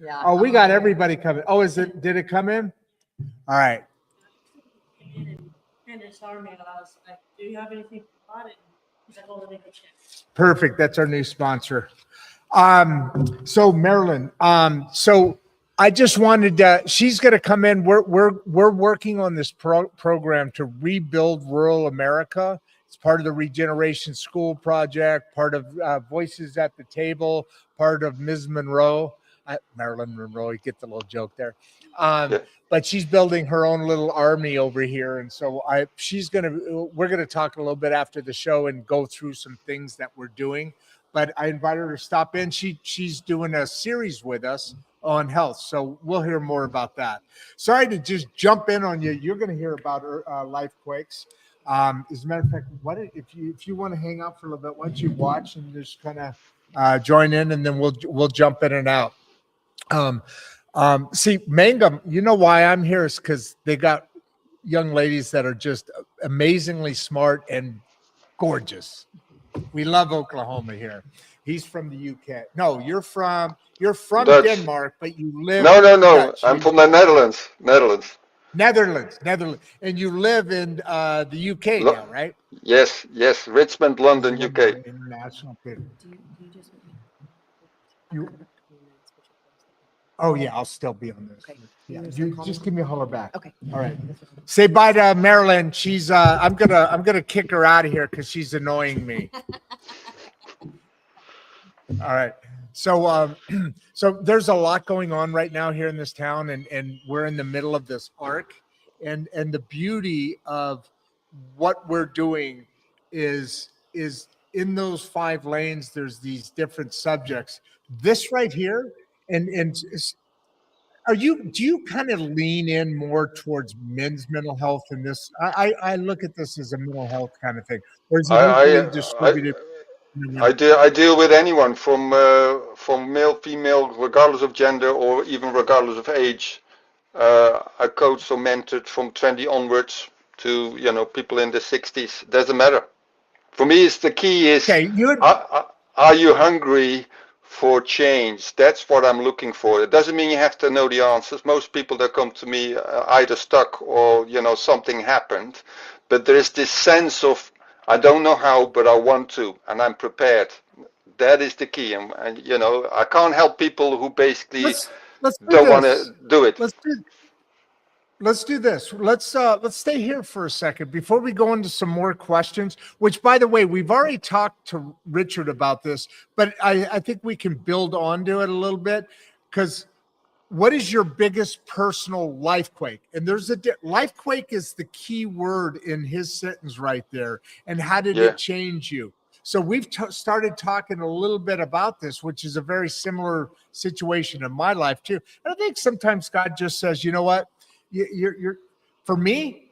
Yeah. Oh, we got everybody coming. Oh, did it come in? All right. And it's our man. I was like, do you have anything about it? He's like, oh, let me go check. Perfect. That's our new sponsor. So Marilyn, so I just wanted to, she's going to come in. We're working on this program to rebuild rural America. It's part of the Regeneration School Project, part of Voices at the Table, part of Ms. Monroe, Marilyn Monroe. You get the little joke there. But she's building her own little army over here. And so we're going to talk a little bit after the show and go through some things that we're doing. But I invited her to stop in. She's doing a series with us on health. So we'll hear more about that. Sorry to just jump in on you. You're going to hear about Lifequakes. As a matter of fact, if you want to hang out for a little bit, why don't you watch and just kind of join in, and then we'll jump in and out. See, Mangum, you know why I'm here is because they got young ladies that are just amazingly smart and gorgeous. We love Oklahoma here. He's from the UK. No, you're from Dutch. Denmark, but you live. No. Dutch. I'm from the Netherlands. Netherlands. And you live in the UK now, right? Yes. Richmond, London, UK. International. Do you just Oh yeah, I'll still be on this. Okay. Yeah, you just give me a holler back. Okay. All right. Say bye to Marilyn. She's I'm gonna kick her out of here because she's annoying me. All right. So so there's a lot going on right now here in this town, and we're in the middle of this arc, and the beauty of what we're doing is is in those 5 lanes, there's these different subjects. This right here, do you kind of lean in more towards men's mental health in this? I look at this as a mental health kind of thing, or is it equally I distributed? I deal with anyone from male, female, regardless of gender or even regardless of age. I coach or mentored from 20 onwards to people in the 60s. Doesn't matter. For me, it's the key is Okay, are you hungry for change? That's what I'm looking for. It doesn't mean you have to know the answers. Most people that come to me either stuck or something happened, but there is this sense of I don't know how, but I want to, and I'm prepared. That is the key, and I can't help people who basically let's do don't want this. to do it. Let's do this. Let's stay here for a second before we go into some more questions, which, by the way, we've already talked to Richard about this, but I think we can build onto it a little bit, because what is your biggest personal lifequake? And there's lifequake is the key word in his sentence right there. And how did it change you? So we've started talking a little bit about this, which is a very similar situation in my life too. And I think sometimes God just says, you know what? You're for me.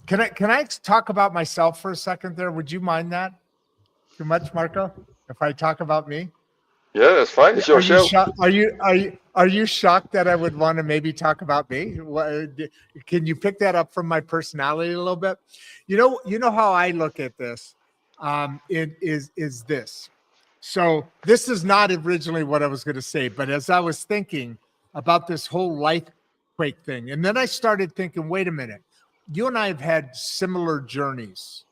Can I talk about myself for a second there? Would you mind that too much, Marco? If I talk about me? Yeah, that's fine. It's your show. Are you shocked that I would want to maybe talk about me? Can you pick that up from my personality a little bit? You know how I look at this. It is this. So this is not originally what I was going to say, but as I was thinking about this whole Lifequake thing, and then I started thinking, wait a minute, you and I have had similar journeys.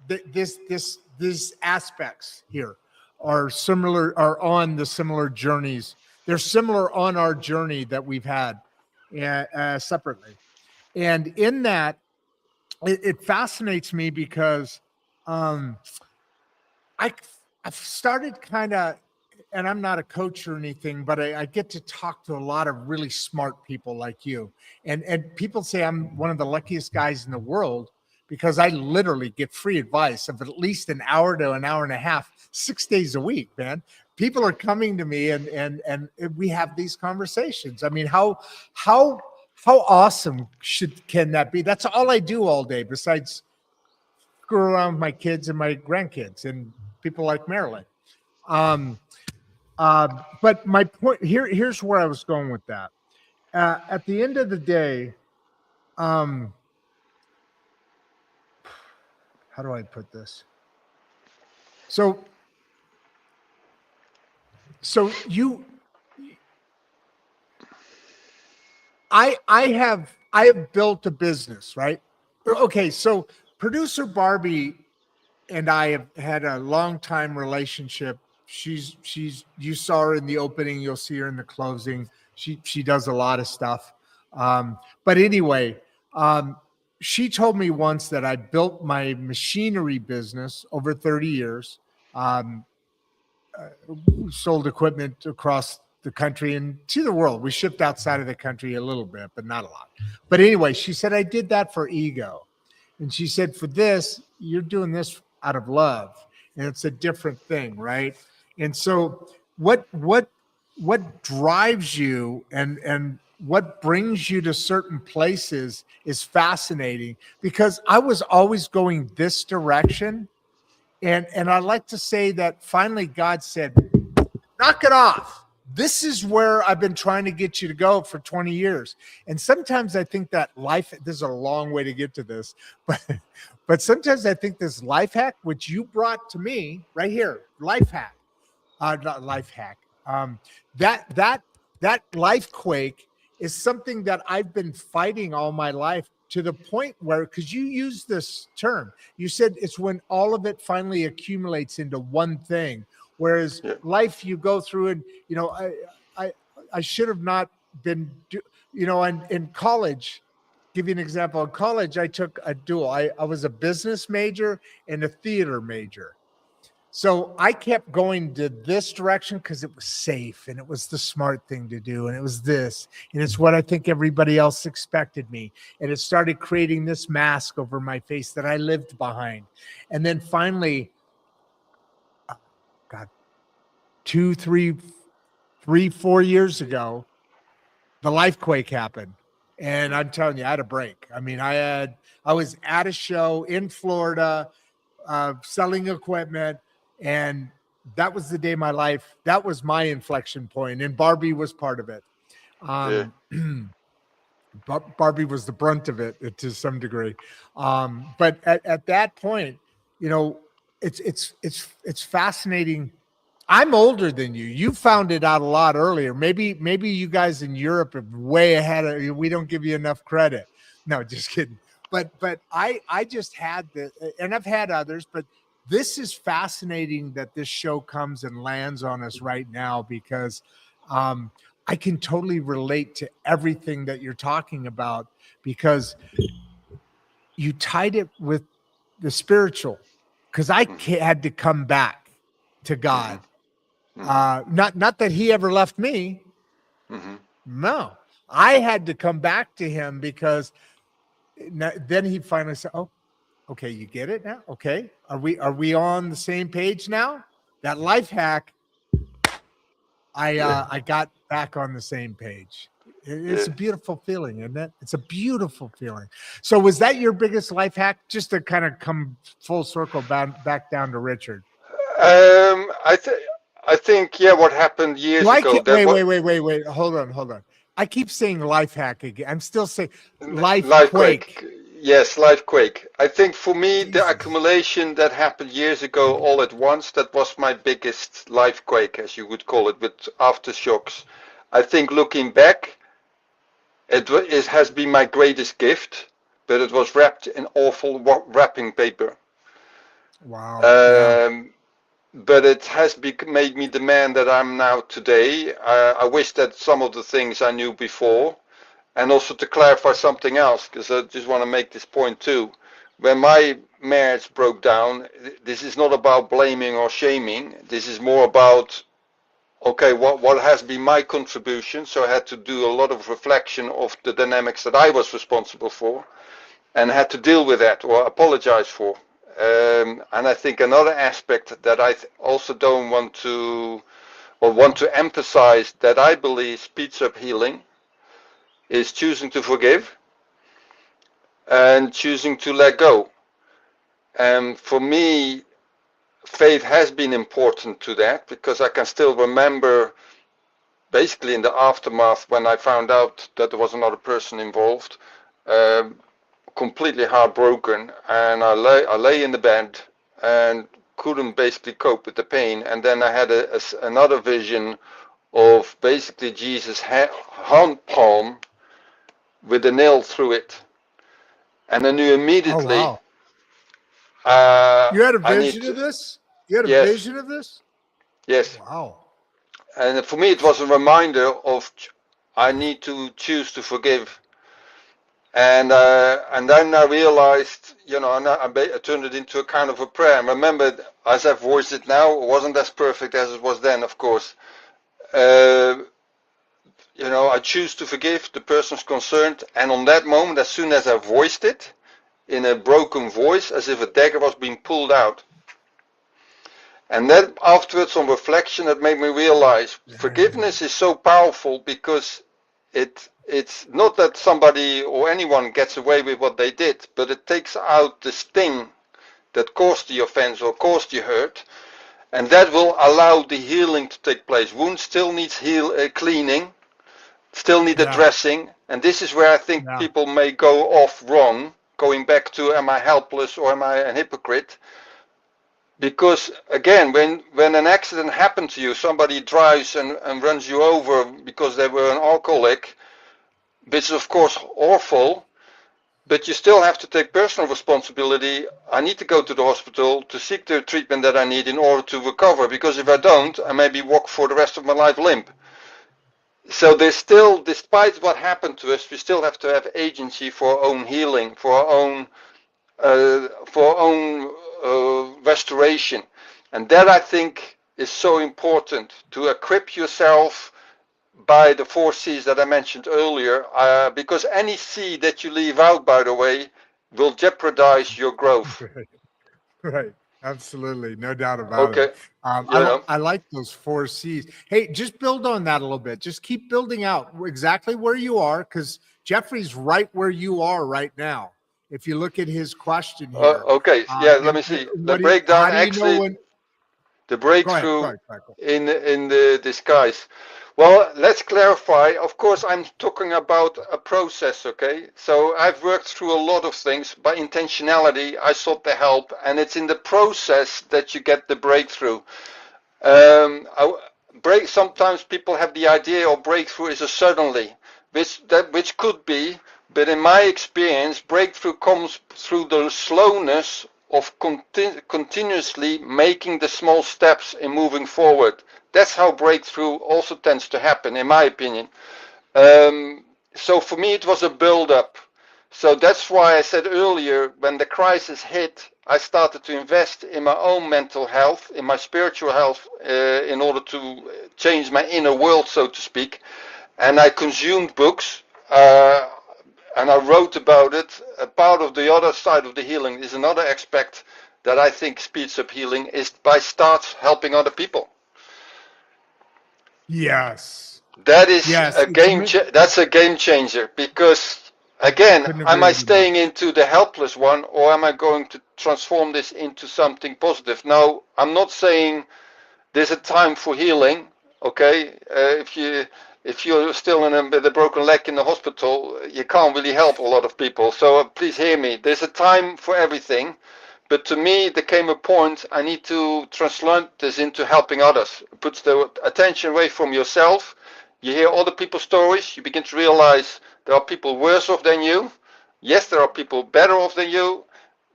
These aspects here are on the similar journeys. They're similar on our journey that we've had separately. And in that, it fascinates me because I've started kind of, and I'm not a coach or anything, but I get to talk to a lot of really smart people like you. And people say I'm one of the luckiest guys in the world because I literally get free advice of at least an hour to an hour and a half, 6 days a week, man. People are coming to me and we have these conversations. I mean, how awesome can that be? That's all I do all day besides screw around with my kids and my grandkids and people like Marilyn. But my point here's where I was going with that. At the end of the day, how do I put this? So I have built a business, right? Okay, so producer Barbie and I have had a long time relationship. She's you saw her in the opening, you'll see her in the closing. She does a lot of stuff. But anyway, she told me once that I built my machinery business over 30 years. Sold equipment across the country and to the world. We shipped outside of the country a little bit, but not a lot. But anyway, she said, I did that for ego. And she said, for this, you're doing this out of love. And it's a different thing, right? And so what drives you and what brings you to certain places is fascinating, because I was always going this direction. And I like to say that finally God said, knock it off. This is where I've been trying to get you to go for 20 years. And sometimes I think that this is a long way to get to this, but sometimes I think this life hack, which you brought to me right here, life hack, not life hack. That Lifequake is something that I've been fighting all my life, to the point where, because you used this term, you said it's when all of it finally accumulates into one thing. Whereas life, you go through and, I should have not been, in college, give you an example. In college, I took a dual. I was a business major and a theater major. So I kept going to this direction because it was safe and it was the smart thing to do. And it was this, and it's what I think everybody else expected me. And it started creating this mask over my face that I lived behind. And then finally, 4 years ago, the Lifequake happened. And I'm telling you, I had a break. I mean, I was at a show in Florida, selling equipment, and that was the day of my life. That was my inflection point, and Barbie was part of it. Barbie was the brunt of it to some degree. But at that point, you know, it's fascinating. I'm older than you. You found it out a lot earlier. Maybe you guys in Europe are way ahead of you. We don't give you enough credit. No, just kidding. But I just had and I've had others, but this is fascinating that this show comes and lands on us right now, because I can totally relate to everything that you're talking about, because you tied it with the spiritual, because I had to come back to God. Not that he ever left me. No, I had to come back to him, because then he finally said, "Oh, okay, you get it now. Okay, are we on the same page now?" That life hack, I got back on the same page. It's a beautiful feeling, isn't it? It's a beautiful feeling. So was that your biggest life hack? Just to kind of come full circle back down to Richard. I think, yeah, what happened years ago. Wait. Hold on. I keep saying life hack again. I'm still saying Lifequake. Yes, Lifequake. I think for me, the accumulation that happened years ago all at once, that was my biggest Lifequake, as you would call it, with aftershocks. I think looking back, it has been my greatest gift, but it was wrapped in awful wrapping paper. Wow. But it has made me the man that I'm now today. I wish that some of the things I knew before. And also to clarify something else, because I just want to make this point too. When my marriage broke down, this is not about blaming or shaming. This is more about, okay, what has been my contribution? So I had to do a lot of reflection of the dynamics that I was responsible for, and had to deal with that or apologize for. And I think another aspect that I also don't want to, or want to emphasize, that I believe speeds up healing, is choosing to forgive and choosing to let go. And for me, faith has been important to that, because I can still remember, basically in the aftermath, when I found out that there was another person involved, completely heartbroken, and I lay in the bed and couldn't basically cope with the pain. And then I had another vision of basically Jesus' hand palm with a nail through it, and I knew immediately. Oh, wow. You had a vision of this? You had a Yes. vision of this? Yes. Wow. And for me, it was a reminder of I need to choose to forgive. And then I realized, you know, and I turned it into a kind of a prayer. And remember, as I've voiced it now, it wasn't as perfect as it was then, of course. You know, I choose to forgive the persons concerned, and on that moment, as soon as I voiced it, in a broken voice, as if a dagger was being pulled out. And then afterwards, on reflection, it made me realize forgiveness is so powerful, because it's not that somebody or anyone gets away with what they did, but it takes out the sting that caused the offense or caused the hurt, and that will allow the healing to take place. Wound still needs cleaning, still need addressing, and this is where I think people may go off wrong, going back to, am I helpless or am I a hypocrite? Because again, when an accident happened to you, somebody drives and runs you over because they were an alcoholic, which is of course awful, but you still have to take personal responsibility. I need to go to the hospital to seek the treatment that I need in order to recover, because if I don't, I maybe walk for the rest of my life limp. So there's still, despite what happened to us, we still have to have agency for our own healing, for our own restoration. And that, I think, is so important, to equip yourself by the 4 C's that I mentioned earlier, because any C that you leave out, by the way, will jeopardize your growth. Right. Absolutely, no doubt about Okay. it. Yeah. I like those 4 C's. Hey, just build on that a little bit. Just keep building out exactly where you are, because Jeffrey's right where you are right now. If you look at his question here, Okay. Yeah. Let me and see. The what do you, how breakdown do you know actually. when? The Go ahead. Go breakthrough ahead. Go ahead. in the disguise. Well, let's clarify. Of course, I'm talking about a process, okay? So I've worked through a lot of things. By intentionality, I sought the help, and it's in the process that you get the breakthrough. Sometimes people have the idea of breakthrough is a suddenly, which could be, but in my experience, breakthrough comes through the slowness of continuously making the small steps in moving forward. That's how breakthrough also tends to happen, in my opinion. So for me, it was a build-up. So that's why I said earlier, when the crisis hit, I started to invest in my own mental health, in my spiritual health, in order to change my inner world, so to speak. And I consumed books, and I wrote about it. A part of the other side of the healing is another aspect that I think speeds up healing is by start helping other people. Yes. That is Yes. a that's a game changer, because again, Couldn't agree am I with you more. staying into the helpless one, or am I going to transform this into something positive? Now, I'm not saying there's a time for healing, okay? If you're still with a broken leg in the hospital, you can't really help a lot of people. So please hear me. There's a time for everything. But to me, there came a point I need to translate this into helping others. It puts the attention away from yourself. You hear other people's stories. You begin to realize there are people worse off than you. Yes, there are people better off than you.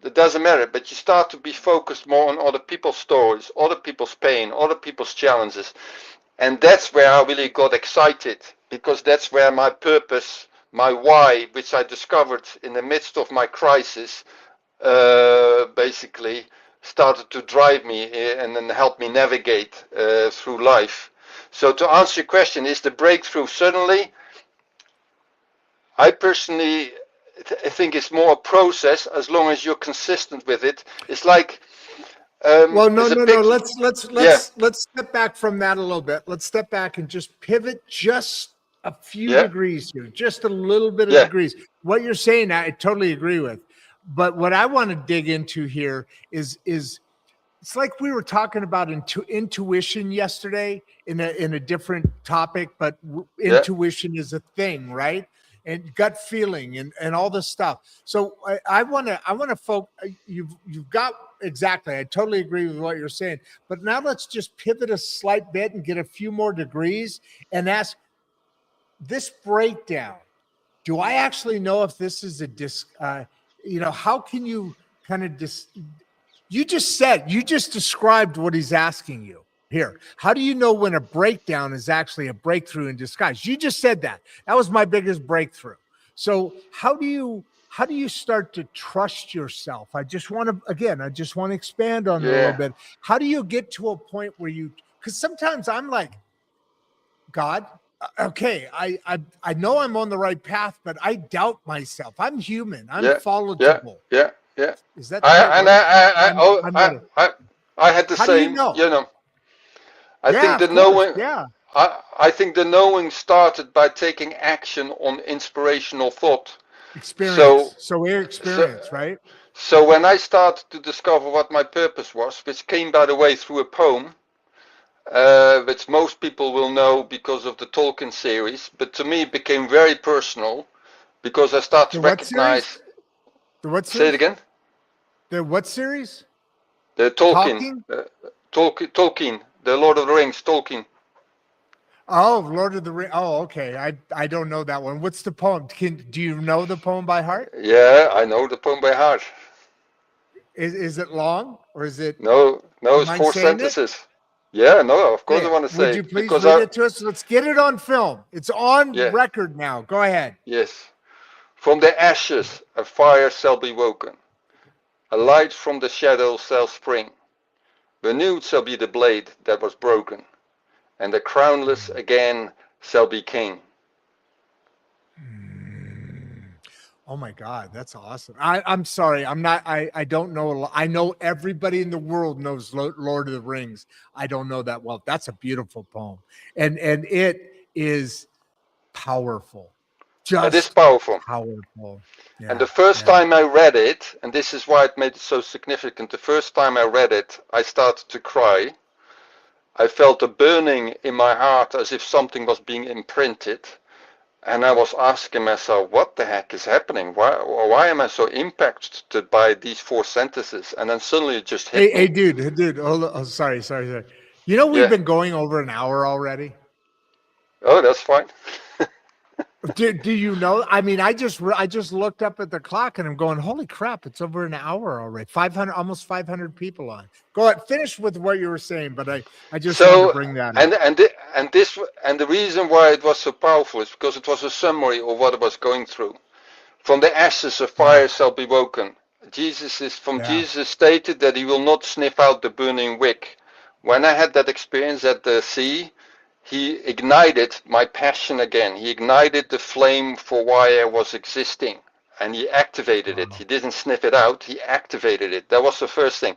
It doesn't matter, but you start to be focused more on other people's stories, other people's pain, other people's challenges. And that's where I really got excited, because that's where my purpose, my why, which I discovered in the midst of my crisis, basically started to drive me and then help me navigate through life. So to answer your question, is the breakthrough suddenly? I personally think it's more a process as long as you're consistent with it. It's like Well, no. picture. Yeah, Let's step back from that a little bit. Let's step back and just pivot just a few yeah, degrees here, just a little bit of yeah, degrees. What you're saying, I totally agree with. But what I want to dig into here is it's like we were talking about intuition yesterday in a different topic, but yeah, intuition is a thing, right? And gut feeling and all this stuff. So I want to you've got exactly. I totally agree with what you're saying. But now let's just pivot a slight bit and get a few more degrees and ask this breakdown. Do I actually know if this is a disc? How can you kind of you just described what he's asking you here. How do you know when a breakdown is actually a breakthrough in disguise? You just said that. That was my biggest breakthrough. So how do you start to trust yourself? I just want to expand on it a little yeah, bit. How do you get to a point where because sometimes I'm like, God, okay, I know I'm on the right path, but I doubt myself. I'm human. I'm yeah, yeah, fallible. yeah, yeah. Is that the right word? I had the How do you same. know? I Yeah, think the of course. knowing. Yeah. I think the knowing started by taking action on inspirational thought. So, Experience. So we're so, experience, right? so when I started to discover what my purpose was, which came, by the way, through a poem, which most people will know because of the Tolkien series, but to me it became very personal because I started The to what series? recognize. The what Say it series? again. The what series? The Tolkien, Talking? Tolkien, the Lord of the Rings, Tolkien. Oh, Lord of the Rings. Oh, okay. I don't know that one. What's the poem? Do you know the poem by heart? Yeah, I know the poem by heart. Is it long or is it? No, Do no, you it's mind four saying it? sentences. Yeah, no, of course Say I it. want to Would say you it please because read it to us? Let's get it on film. It's on yeah, record now. Go ahead. yes. From the ashes a fire shall be woken, a light from the shadows shall spring. Renewed shall be the blade that was broken, and the crownless again shall be king. Oh my God, that's awesome. I'm sorry. I don't know a lot. I know everybody in the world knows Lord of the Rings. I don't know that well. That's a beautiful poem. And it is powerful. It is Just powerful. powerful. And Yeah. the first Yeah. time I read it, and this is why it made it so significant, the first time I read it, I started to cry. I felt a burning in my heart as if something was being imprinted. And I was asking myself, what the heck is happening? Why am I so impacted by these 4 sentences? And then suddenly it just hit Hey, me. dude. Oh, sorry. You know, we've Yeah. been going over an hour already. Oh, that's fine. Do you know? I mean, I just looked up at the clock and I'm going, holy crap, it's over an hour already. 500, almost 500 people on. Go ahead, finish with what you were saying, but I just wanted to So, bring that and up. the reason why it was so powerful is because it was a summary of what I was going through. From the ashes a fire shall be woken. Jesus stated that he will not sniff out the burning wick. When I had that experience at the sea, he ignited my passion again. He ignited the flame for why I was existing. And he activated it. He didn't sniff it out, he activated it. That was the first thing.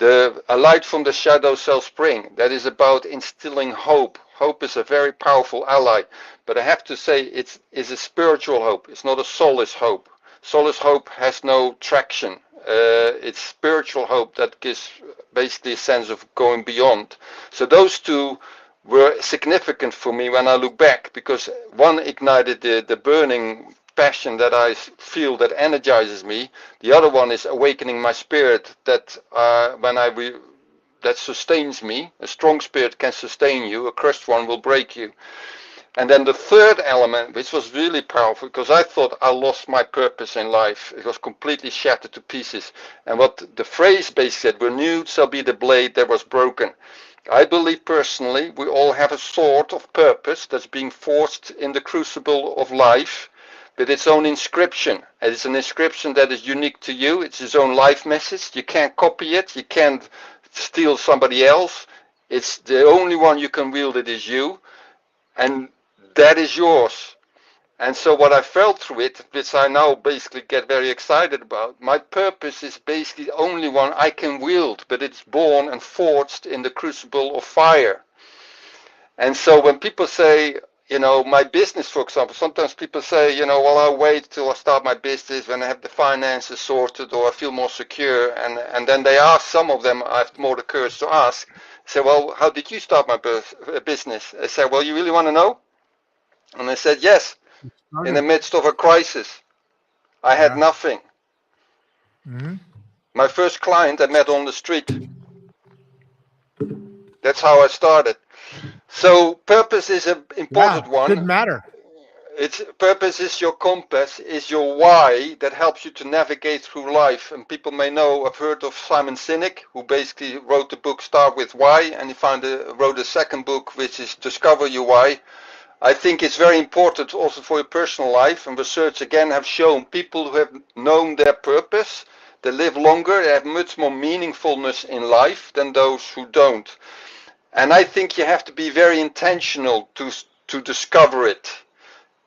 A light from the shadow shall spring. That is about instilling hope. Hope is a very powerful ally. But I have to say it's a spiritual hope. It's not a soulless hope. Soulless hope has no traction. It's spiritual hope that gives basically a sense of going beyond. So those two were significant for me when I look back, because one ignited the burning passion that I feel that energizes me. The other one is awakening my spirit that that sustains me. A strong spirit can sustain you. A crushed one will break you. And then the third element, which was really powerful, because I thought I lost my purpose in life. It was completely shattered to pieces. And what the phrase basically said, renewed shall be the blade that was broken. I believe personally we all have a sort of purpose that's being forged in the crucible of life with its own inscription. And it's an inscription that is unique to you. It's its own life message. You can't copy it. You can't steal somebody else. It's the only one you can wield. It is you. And that is yours. And so what I felt through it, which I now basically get very excited about, my purpose is basically the only one I can wield, but it's born and forged in the crucible of fire. And so when people say, my business, for example, sometimes people say, well, I'll wait till I start my business when I have the finances sorted or I feel more secure. And then they ask, some of them, I have more the courage to ask, say, well, how did you start my business? I say, well, you really want to know? And I said, yes. In the midst of a crisis, I had nothing. Mm-hmm. My first client I met on the street. That's how I started. So purpose is an important one. Didn't matter. Purpose is your compass, is your why that helps you to navigate through life. And people may know, I've heard of Simon Sinek, who basically wrote the book Start With Why, and he wrote a second book, which is Discover Your Why. I think it's very important also for your personal life, and research again have shown people who have known their purpose, they live longer, they have much more meaningfulness in life than those who don't. And I think you have to be very intentional to discover it.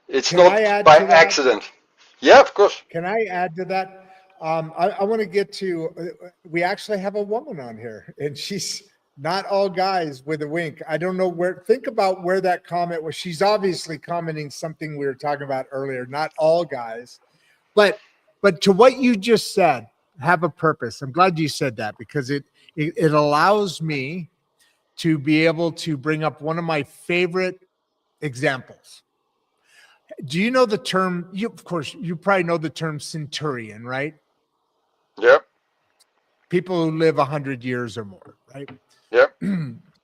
It's not by accident. Yeah, of course. Can I add to that? I want to get to, we actually have a woman on here, and she's not all guys with a wink. I don't know think about where that comment was. She's obviously commenting something we were talking about earlier, not all guys. But to what you just said, have a purpose. I'm glad you said that, because it allows me to be able to bring up one of my favorite examples. Do you know the term? Of course, you probably know the term centurion, right? Yep. People who live 100 years or more, right? Yep.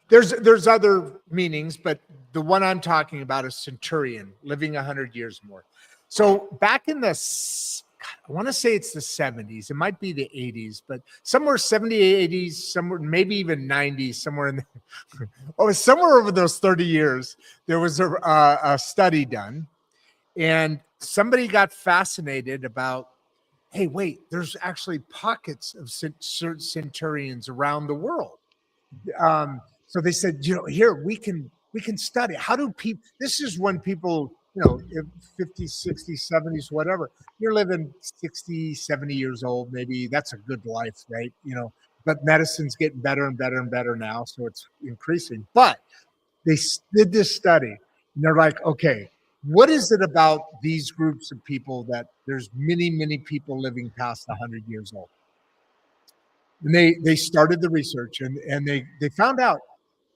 There's other meanings, but the one I'm talking about is centurion, living 100 years or more. So back in I want to say it's the 70s. It might be the 80s, but somewhere 70s, 80s, somewhere maybe even 90s, somewhere in there. Somewhere over those 30 years, there was a study done. And somebody got fascinated about, hey, wait, there's actually pockets of centurions around the world. So they said, here we can study. How do people? This is when people if 50s, 60s, 70s, whatever, you're living 60, 70 years old, maybe that's a good life, right? But medicine's getting better and better and better now, so it's increasing. But they did this study, and they're like, okay, what is it about these groups of people that there's many, many people living past 100 years old? And they started the research, and they found out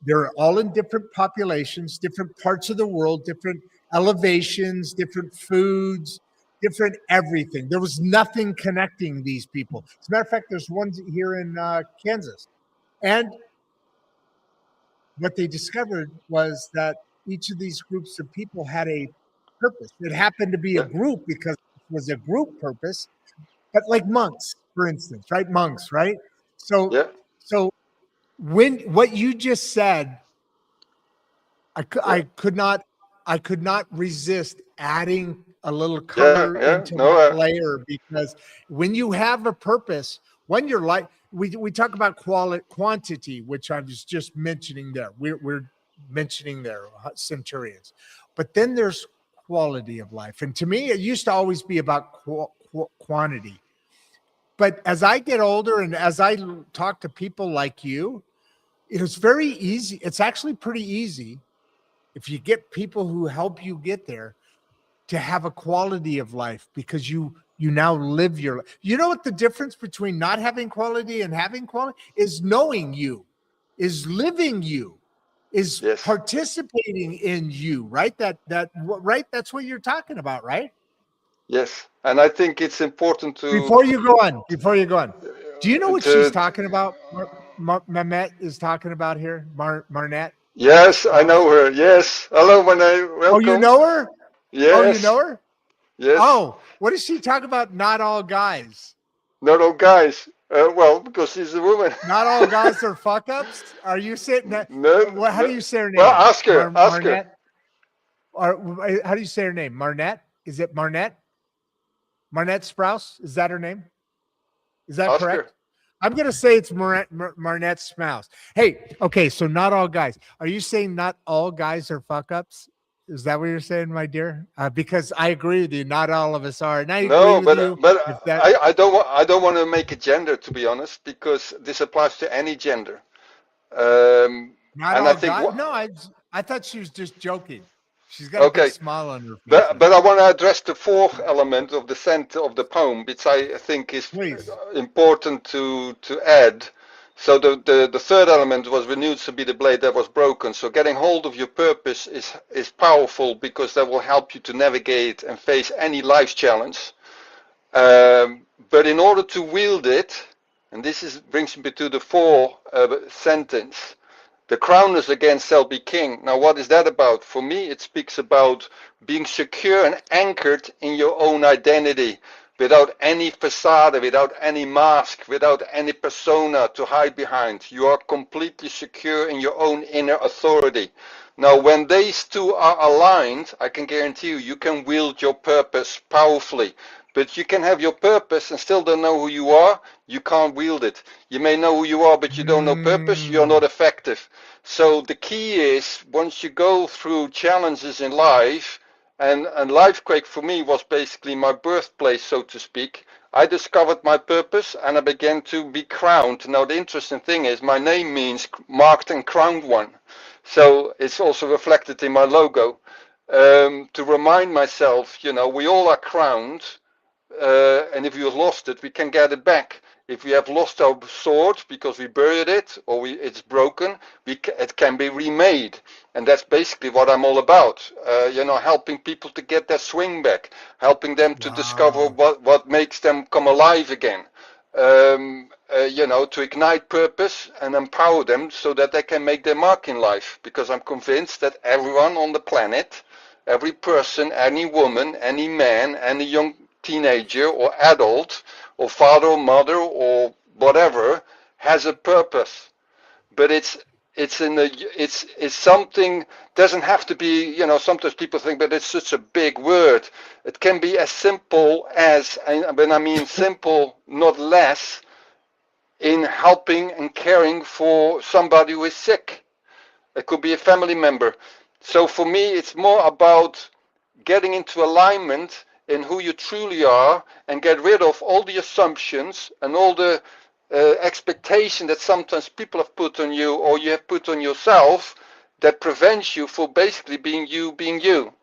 they're all in different populations, different parts of the world, different elevations, different foods, different everything. There was nothing connecting these people. As a matter of fact, there's one here in Kansas. And what they discovered was that each of these groups of people had a purpose. It happened to be a group because it was a group purpose, but like monks, for instance, right? Monks, right? So when what you just said, I could not resist adding a little color into that layer, because when you have a purpose, when you're like, we talk about quantity, which I was just mentioning there. We're mentioning there centurions, but then there's quality of life. And to me, it used to always be about quantity. But as I get older and as I talk to people like you, it is very easy. It's actually pretty easy, if you get people who help you get there, to have a quality of life, because you now live your life. You know what the difference between not having quality and having quality is? Knowing you, is living you, is participating in you, right? Right? That's what you're talking about, right? Yes. And I think it's important to... Before you go on, do you know what she's talking about? Mamet is talking about here, Marnette? Yes, I know her. Yes. Hello, Marnette. Welcome. Oh, you know her? Yes. Oh, you know her? Yes. Oh, what does she talk about? Not all guys. Not all guys. Well, because she's a woman. Not all guys are fuck ups. Are you saying that? No. How do you say her name? Well, ask her. Ask her. Or how do you say her name? Marnette? Is it Marnette? Marnette Sprouse? Is that her name? Is that ask correct? Her. I'm going to say it's Marnette Sprouse. Hey, okay, so not all guys. Are you saying not all guys are fuck ups? Is that what you're saying, my dear? Because I agree with you. Not all of us are. And I agree with you. But I don't want to make a gender, to be honest, because this applies to any gender. Not all guys. No, I thought she was just joking. She's got a big smile on her face. But I want to address the fourth element of the center of the poem, which I think is important to add. So the third element was renewed to be the blade that was broken. So getting hold of your purpose is powerful, because that will help you to navigate and face any life challenge. But in order to wield it, and this brings me to the fourth sentence, the crowners again shall be king. Now, what is that about? For me, it speaks about being secure and anchored in your own identity, without any facade, without any mask, without any persona to hide behind. You are completely secure in your own inner authority. Now, when these two are aligned, I can guarantee you can wield your purpose powerfully. But you can have your purpose and still don't know who you are. You can't wield it. You may know who you are, but you don't know purpose. You're not effective. So the key is, once you go through challenges in life, and Lifequake for me was basically my birthplace, so to speak. I discovered my purpose and I began to be crowned. Now the interesting thing is my name means marked and crowned one. So it's also reflected in my logo. To remind myself, we all are crowned. And if we have lost it, we can get it back. If we have lost our sword because we buried it or it's broken, it can be remade. And that's basically what I'm all about. Helping people to get their swing back, helping them to discover what makes them come alive again. To ignite purpose and empower them so that they can make their mark in life. Because I'm convinced that everyone on the planet, every person, any woman, any man, any young teenager or adult or father or mother or whatever has a purpose, but it's something. Doesn't have to be, sometimes people think, but it's such a big word. It can be as simple as, when I mean simple, not less, in helping and caring for somebody who is sick. It could be a family member. So for me, it's more about getting into alignment in who you truly are and get rid of all the assumptions and all the expectation that sometimes people have put on you or you have put on yourself that prevents you from basically being you.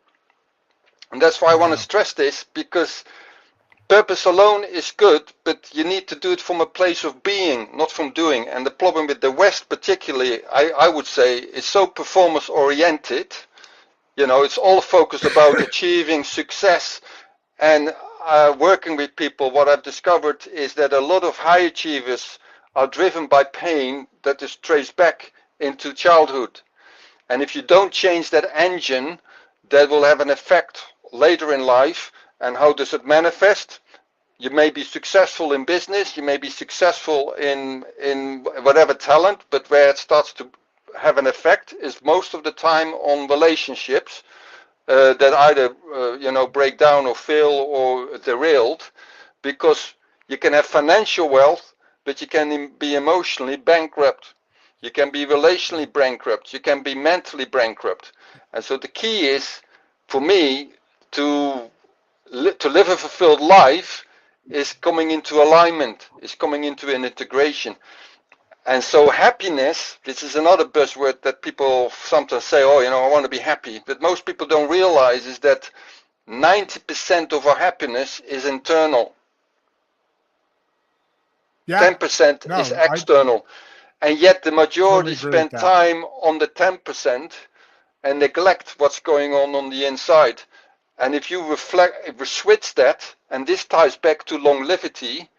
And that's why I want to stress this, because purpose alone is good, but you need to do it from a place of being, not from doing. And the problem with the West particularly, I would say, is so performance oriented. You know, it's all focused about achieving success. And working with people, what I've discovered is that a lot of high achievers are driven by pain that is traced back into childhood. And if you don't change that engine, that will have an effect later in life. And how does it manifest? You may be successful in business, you may be successful in whatever talent, but where it starts to have an effect is most of the time on relationships that either break down or fail or derailed, because you can have financial wealth, but you can be emotionally bankrupt. You can be relationally bankrupt. You can be mentally bankrupt. And so the key is, for me, to live a fulfilled life is coming into alignment, is coming into an integration. And so happiness, this is another buzzword that people sometimes say, oh, I want to be happy. But most people don't realize is that 90% of our happiness is internal. 10% is external. And yet the majority spend time on the 10% and neglect what's going on the inside. And if you switch that, and this ties back to longevity,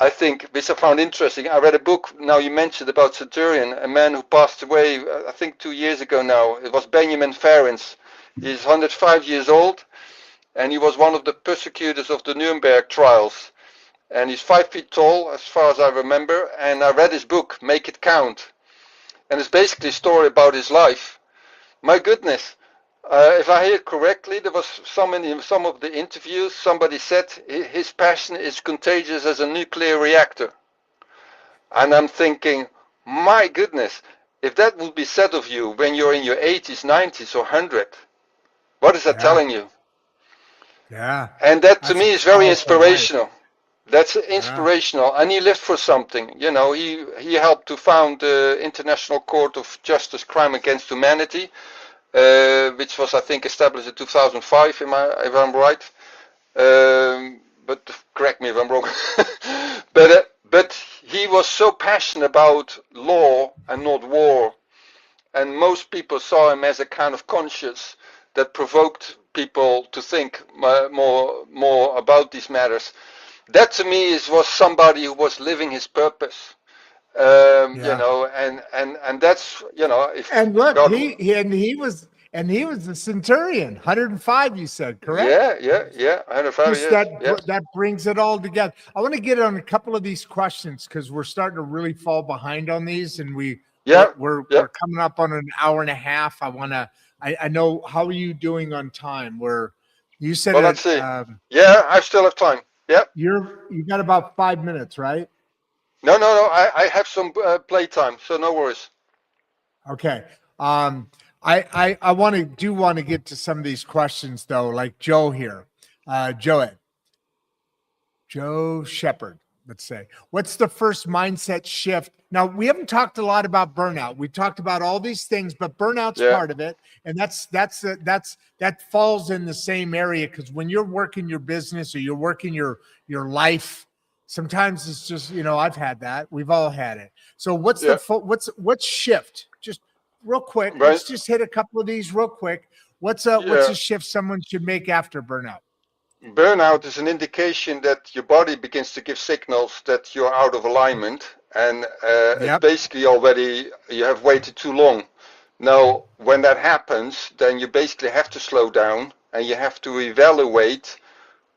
I think, which I found interesting. I read a book, now you mentioned, about Centurion, a man who passed away, I think 2 years ago now. It was Benjamin Ferencz. He's 105 years old, and he was one of the persecutors of the Nuremberg trials. And he's 5 feet tall, as far as I remember, and I read his book, Make It Count. And it's basically a story about his life. My goodness. If I hear correctly, there was some of the interviews, somebody said his passion is contagious as a nuclear reactor. And I'm thinking, my goodness, if that would be said of you when you're in your 80s, 90s, or 100, what is that telling you? Yeah. And that to me is very inspirational. That's inspirational. And he lived for something. He helped to found the International Court of Justice Crime Against Humanity, which was, I think, established in 2005, if I'm right. But correct me if I'm wrong. But he was so passionate about law and not war. And most people saw him as a kind of conscience that provoked people to think more about these matters. That to me was somebody who was living his purpose. And that's, and look, he was a centurion, 105, you said, correct? Yeah, 105 years. That brings it all together. I want to get on a couple of these questions because we're starting to really fall behind on these, and we're coming up on an hour and a half. I know, how are you doing on time? You said, well, let's see. I still have time. Yeah. You got about 5 minutes, right? No. I have some play time, so no worries. Okay. I want to get to some of these questions though, like Joe here, Joe Shepherd. Let's say, what's the first mindset shift? Now, we haven't talked a lot about burnout. We talked about all these things, but burnout's part of it, and that falls in the same area, because when you're working your business or you're working your life, sometimes it's just, I've had that. We've all had it. So what's what's shift? Just real quick. Right. Let's just hit a couple of these real quick. What's a shift someone should make after burnout? Burnout is an indication that your body begins to give signals that you're out of alignment, and it's basically already, you have waited too long. Now, when that happens, then you basically have to slow down and you have to evaluate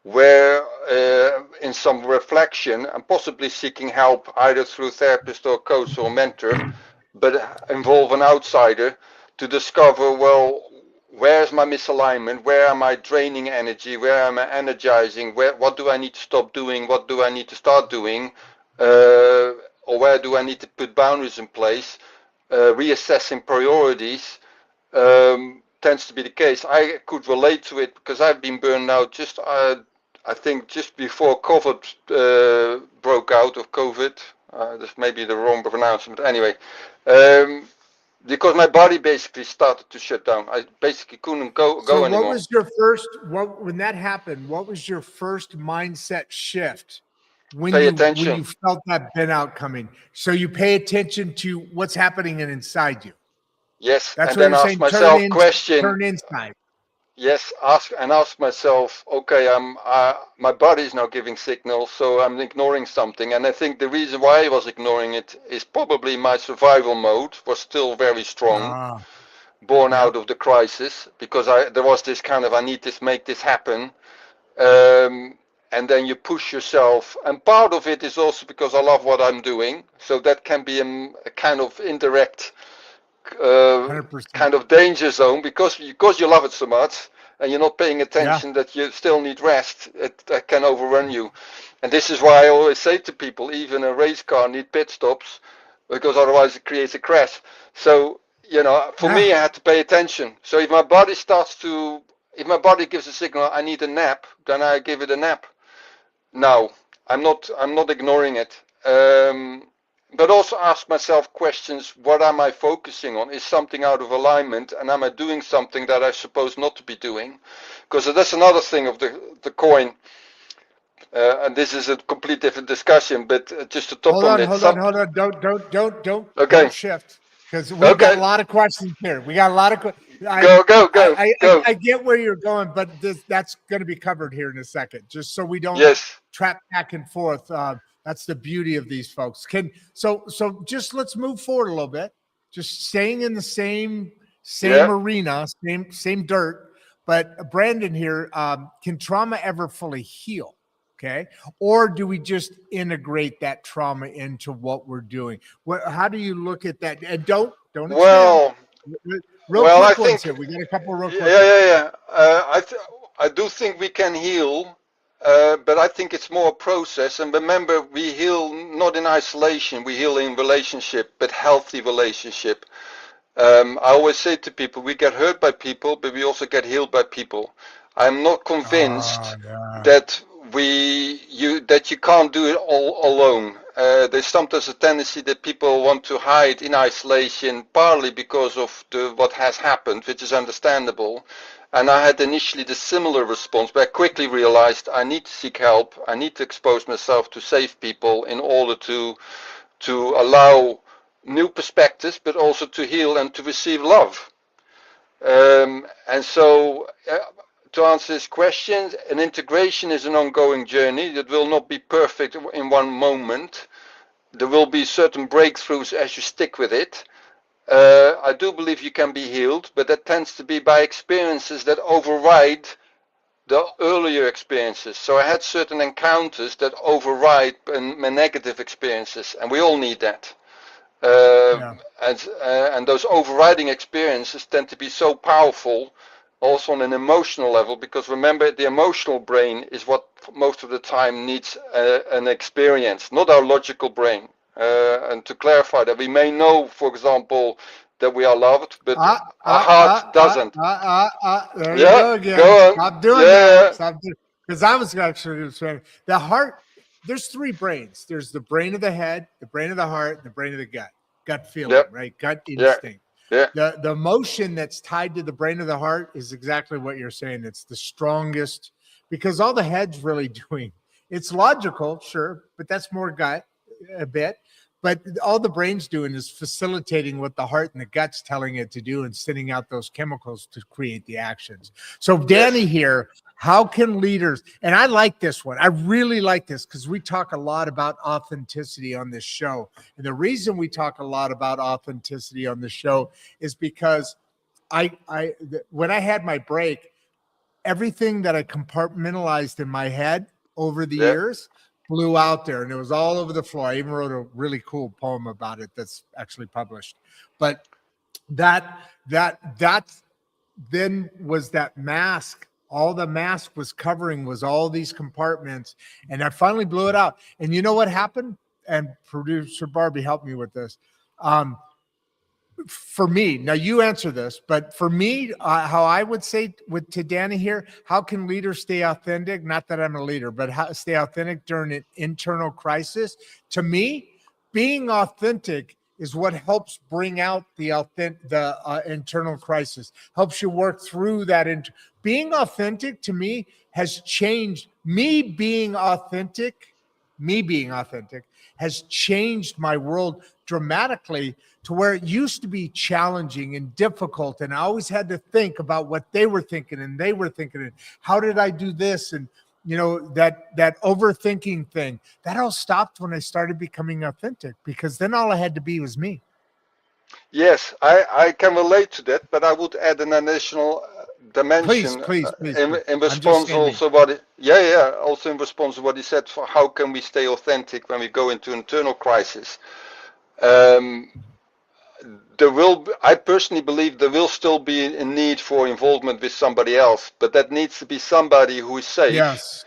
where, in some reflection, and possibly seeking help either through therapist or coach or mentor, but involve an outsider to discover, well, where's my misalignment? Where am I draining energy? Where am I energizing? What do I need to stop doing? What do I need to start doing? Or where do I need to put boundaries in place? Reassessing priorities, tends to be the case. I could relate to it because I've been burned out just, I think, just before COVID broke out of COVID. This may be the wrong pronouncement. Anyway, because my body basically started to shut down. I basically couldn't go So anymore. what was your first, when that happened, what was your first mindset shift when Pay you attention. felt that burnout coming? So you pay attention to what's happening inside you. Yes, That's and what then you're ask saying. myself question. Turn inside. Yes, ask myself, okay, my body is now giving signals, so I'm ignoring something. And I think the reason why I was ignoring it is probably my survival mode was still very strong, born out of the crisis, because there was this kind of, I need this, make this happen. And then you push yourself. And part of it is also because I love what I'm doing. So that can be a kind of indirect 100%. kind of danger zone because you love it so much and you're not paying attention that you still need rest. It can overrun you. And this is why I always say to people, even a race car needs pit stops because otherwise it creates a crash. So, for me, I had to pay attention. So if my body gives a signal, I need a nap, then I give it a nap. Now, I'm not ignoring it. But also ask myself questions, what am I focusing on? Is something out of alignment? And am I doing something that I'm supposed not to be doing? Because that's another thing of the coin. And this is a complete different discussion, but just to top on it. Hold on. Don't shift. Because we've got a lot of questions here. We got a lot of questions. I get where you're going, but that's going to be covered here in a second, just so we don't trap back and forth. That's the beauty of these folks. So just let's move forward a little bit. Just staying in the same arena, same dirt. But Brandon here, can trauma ever fully heal? Okay. Or do we just integrate that trauma into what we're doing? How do you look at that? And don't expand. Well, quick ones here. We got a couple real quick. I do think we can heal. But I think it's more a process. And remember, we heal not in isolation. We heal in relationship, but healthy relationship. I always say to people, we get hurt by people, but we also get healed by people. I'm not convinced that you can't do it all alone. There's sometimes a tendency that people want to hide in isolation, partly because of what has happened, which is understandable. And I had initially the similar response, but I quickly realized I need to seek help. I need to expose myself to safe people in order to allow new perspectives, but also to heal and to receive love. And so to answer this question, an integration is an ongoing journey that will not be perfect in one moment. There will be certain breakthroughs as you stick with it. I do believe you can be healed, but that tends to be by experiences that override the earlier experiences. So I had certain encounters that override my negative experiences, and we all need that. And those overriding experiences tend to be so powerful also on an emotional level, because remember, the emotional brain is what most of the time needs an experience, not our logical brain. And to clarify that, we may know, for example, that we are loved, but our heart doesn't. There you go again. Go on. Stop doing that. Stop doing, because I was actually saying the heart. There's three brains. There's the brain of the head, the brain of the heart, and the brain of the gut feeling, right? Gut instinct. The emotion that's tied to the brain of the heart is exactly what you're saying. It's the strongest, because all the head's really doing, it's logical, sure, but that's more gut a bit. But all the brain's doing is facilitating what the heart and the gut's telling it to do and sending out those chemicals to create the actions. So Danny here, how can leaders, and I like this one. I really like this because we talk a lot about authenticity on this show. And the reason we talk a lot about authenticity on the show is because when I had my break, everything that I compartmentalized in my head over the years flew out there, and it was all over the floor. I even wrote a really cool poem about it that's actually published. But that then was that mask. All the mask was covering was all these compartments, and I finally blew it out. And you know what happened? And producer Barbie helped me with this. for me, now you answer this, but for me, how I would say to Danny here, how can leaders stay authentic? Not that I'm a leader, but how stay authentic during an internal crisis? To me, being authentic is what helps bring out the internal crisis, helps you work through that. Being authentic to me has changed. Me being authentic has changed my world dramatically, to where it used to be challenging and difficult. And I always had to think about what they were thinking, and how did I do this? And, that overthinking thing, that all stopped when I started becoming authentic, because then all I had to be was me. Yes, I can relate to that, but I would add an additional dimension Please. in response also also in response to what he said, for how can we stay authentic when we go into internal crisis. I personally believe there will still be a need for involvement with somebody else, but that needs to be somebody who is safe, Yes,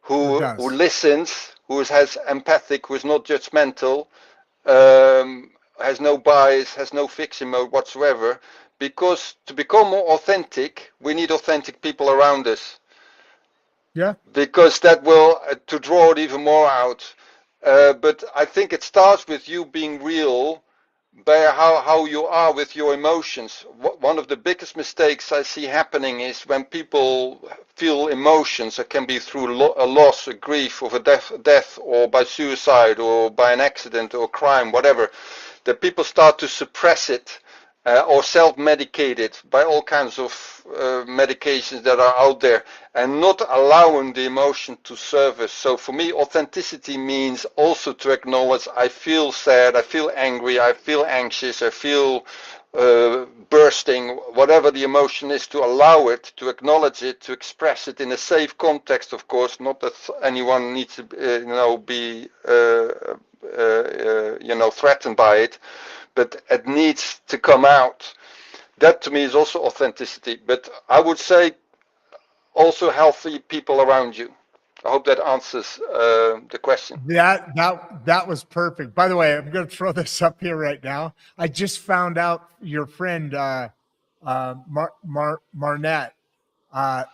who listens, who has empathic, who is not judgmental, has no bias, has no fixing mode whatsoever. Because to become more authentic, we need authentic people around us. Yeah. Because that will to draw it even more out. But I think it starts with you being real, by how you are with your emotions. One of the biggest mistakes I see happening is when people feel emotions. It can be through a loss, a grief, of a death, or by suicide, or by an accident, or crime, whatever. That people start to suppress it, or self-medicate it by all kinds of medications that are out there, and not allowing the emotion to surface. So for me, authenticity means also to acknowledge I feel sad, I feel angry, I feel anxious, I feel bursting, whatever the emotion is, to allow it, to acknowledge it, to express it in a safe context, of course, not that anyone needs to be threatened by it, but it needs to come out. That to me is also authenticity. But I would say also healthy people around you. I hope that answers the question. That was perfect. By the way, I'm going to throw this up here right now. I just found out your friend Marnette. I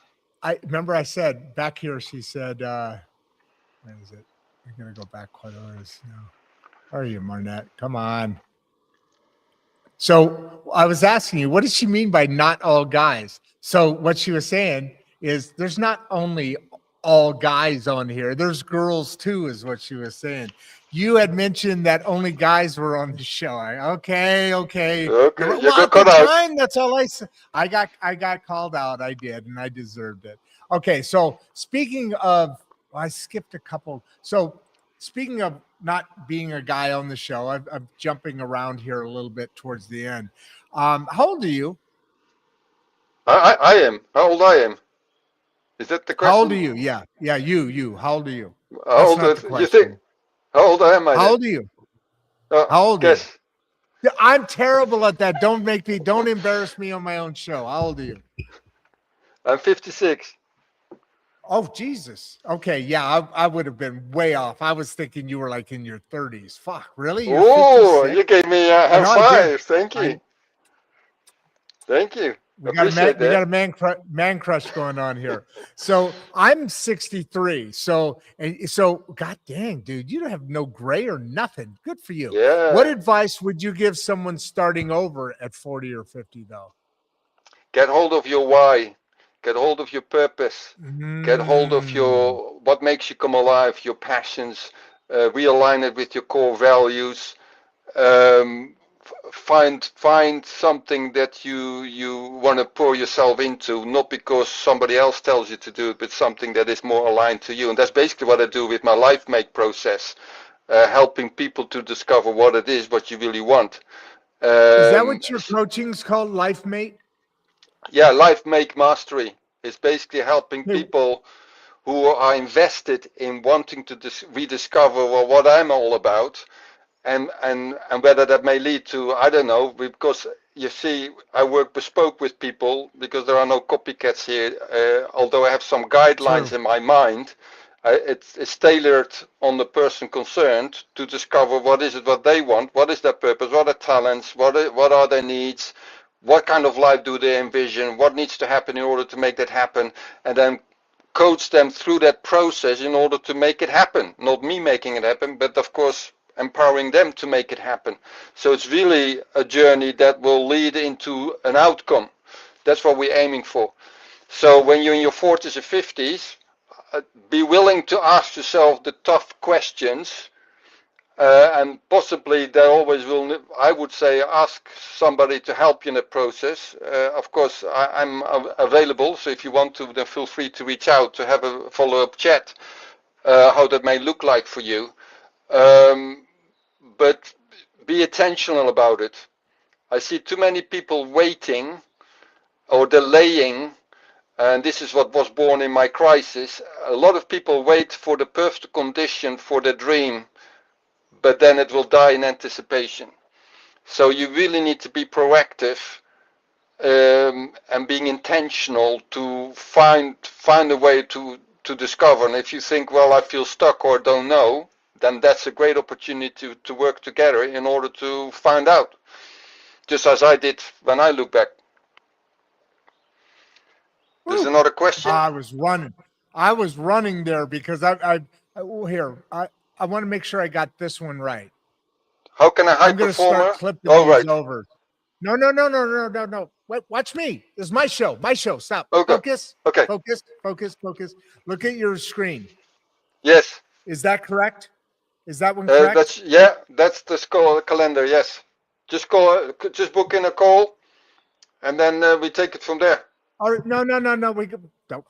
remember I said back here. She said, "Where is it? I'm going to go back quite a ways now. Where are you, Marnette? Come on." So I was asking you, what does she mean by not all guys? So what she was saying is there's not only all guys on here, there's girls too, is what she was saying. You had mentioned that only guys were on the show. Okay. You Well, got at the caught out. time, that's all I said. I got called out. I did, and I deserved it. Okay, so speaking of, I skipped a couple. So speaking of not being a guy on the show, I'm jumping around here a little bit towards the end. How old are you? I am. How old I am? Is that the question? How old are you? Yeah, you. How old are you? How old not the question. you think? How old am I? How old are you? How old are you? I'm terrible at that. Don't embarrass me on my own show. How old are you? I'm 56. Oh, Jesus. Okay, yeah, I would have been way off. I was thinking you were like in your 30s. Fuck, really? Oh, you gave me a high five. Thank you. Thank you. We got a man crush going on here. So I'm 63. So god dang, dude, you don't have no gray or nothing. Good for you. Yeah. What advice would you give someone starting over at 40 or 50 though? Get hold of your why. Get hold of your purpose. Get hold of what makes you come alive, your passions. Realign it with your core values. Find something that you want to pour yourself into, not because somebody else tells you to do it, but something that is more aligned to you. And that's basically what I do with my Lifemake process, helping people to discover what it is, what you really want. Is that what your coaching's called, Lifemake? Yeah, Lifemake Mastery is basically helping people who are invested in wanting to rediscover what I'm all about, and whether that may lead to, I don't know, because you see, I work bespoke with people because there are no copycats here. Although I have some guidelines in my mind, It's tailored on the person concerned to discover what is it what they want, what is their purpose, what are talents, what are their needs, what kind of life do they envision, what needs to happen in order to make that happen, and then coach them through that process in order to make it happen. Not me making it happen, but of course empowering them to make it happen. So it's really a journey that will lead into an outcome. That's what we're aiming for. So when you're in your 40s or 50s, be willing to ask yourself the tough questions, and possibly there always will, I would say, ask somebody to help you in the process. Of course, I'm available, so if you want to, then feel free to reach out to have a follow-up chat, how that may look like for you. But be intentional about it. I see too many people waiting or delaying. And this is what was born in my crisis. A lot of people wait for the perfect condition for their dream, but then it will die in anticipation. So you really need to be proactive, and being intentional to find a way to discover. And if you think, well, I feel stuck or don't know, then that's a great opportunity to work together in order to find out, just as I did when I look back. There's another question. I was running there because I want to make sure I got this one right. How can a high I'm going to performer? start clipping Oh, these right. over. No. Wait, watch me. This is my show. Stop. Okay. Focus. Okay. Focus. Look at your screen. Yes. Is that correct? Is that one correct? That's the calendar. Yes. Just book in a call, and then we take it from there. All right. No. We don't.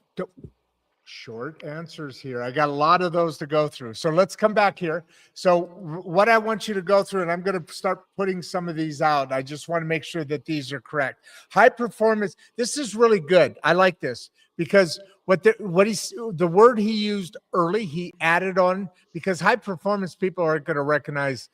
Short answers here. I got a lot of those to go through. So let's come back here. So what I want you to go through, and I'm going to start putting some of these out. I just want to make sure that these are correct. High performance. This is really good. I like this because the word he used early, he added on, because high performance people are going to recognize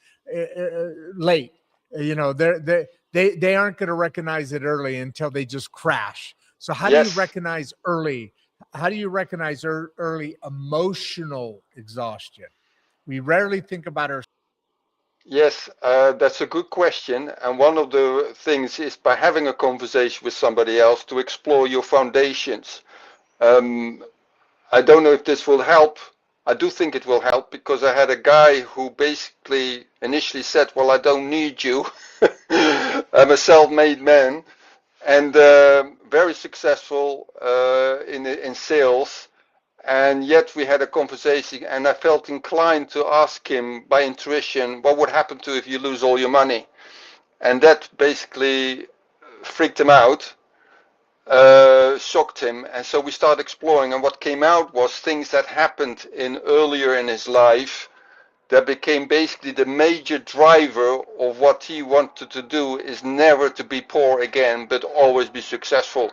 late. They aren't going to recognize it early until they just crash. So how do you recognize early? How do you recognize early emotional exhaustion? We rarely think about our. Yes, that's a good question. And one of the things is by having a conversation with somebody else to explore your foundations. I don't know if this will help. I do think it will help, because I had a guy who basically initially said, well, I don't need you. I'm a self-made man. And very successful in sales, and yet we had a conversation, and I felt inclined to ask him by intuition, what would happen to if you lose all your money? And that basically freaked him out, shocked him, and so we started exploring, and what came out was things that happened earlier in his life that became basically the major driver of what he wanted to do, is never to be poor again, but always be successful.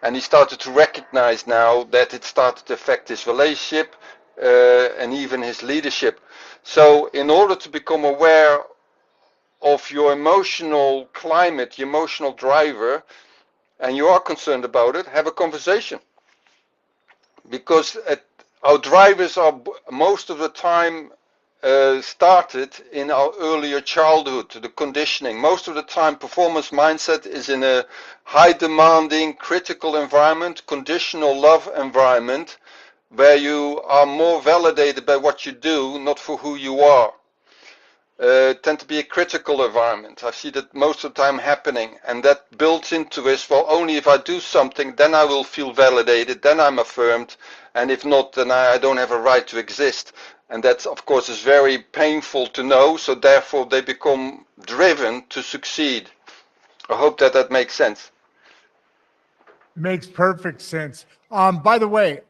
And he started to recognize now that it started to affect his relationship, and even his leadership. So in order to become aware of your emotional climate, your emotional driver, and you are concerned about it, have a conversation. Because our drivers are most of the time started in our earlier childhood, the conditioning. Most of the time, performance mindset is in a high demanding, critical environment, conditional love environment, where you are more validated by what you do, not for who you are. Tend to be a critical environment. I see that most of the time happening, and that builds into us, well, only if I do something, then I will feel validated, then I'm affirmed, and if not, then I don't have a right to exist. And that, of course, is very painful to know, so therefore they become driven to succeed. I hope that makes sense. Makes perfect sense. By the way,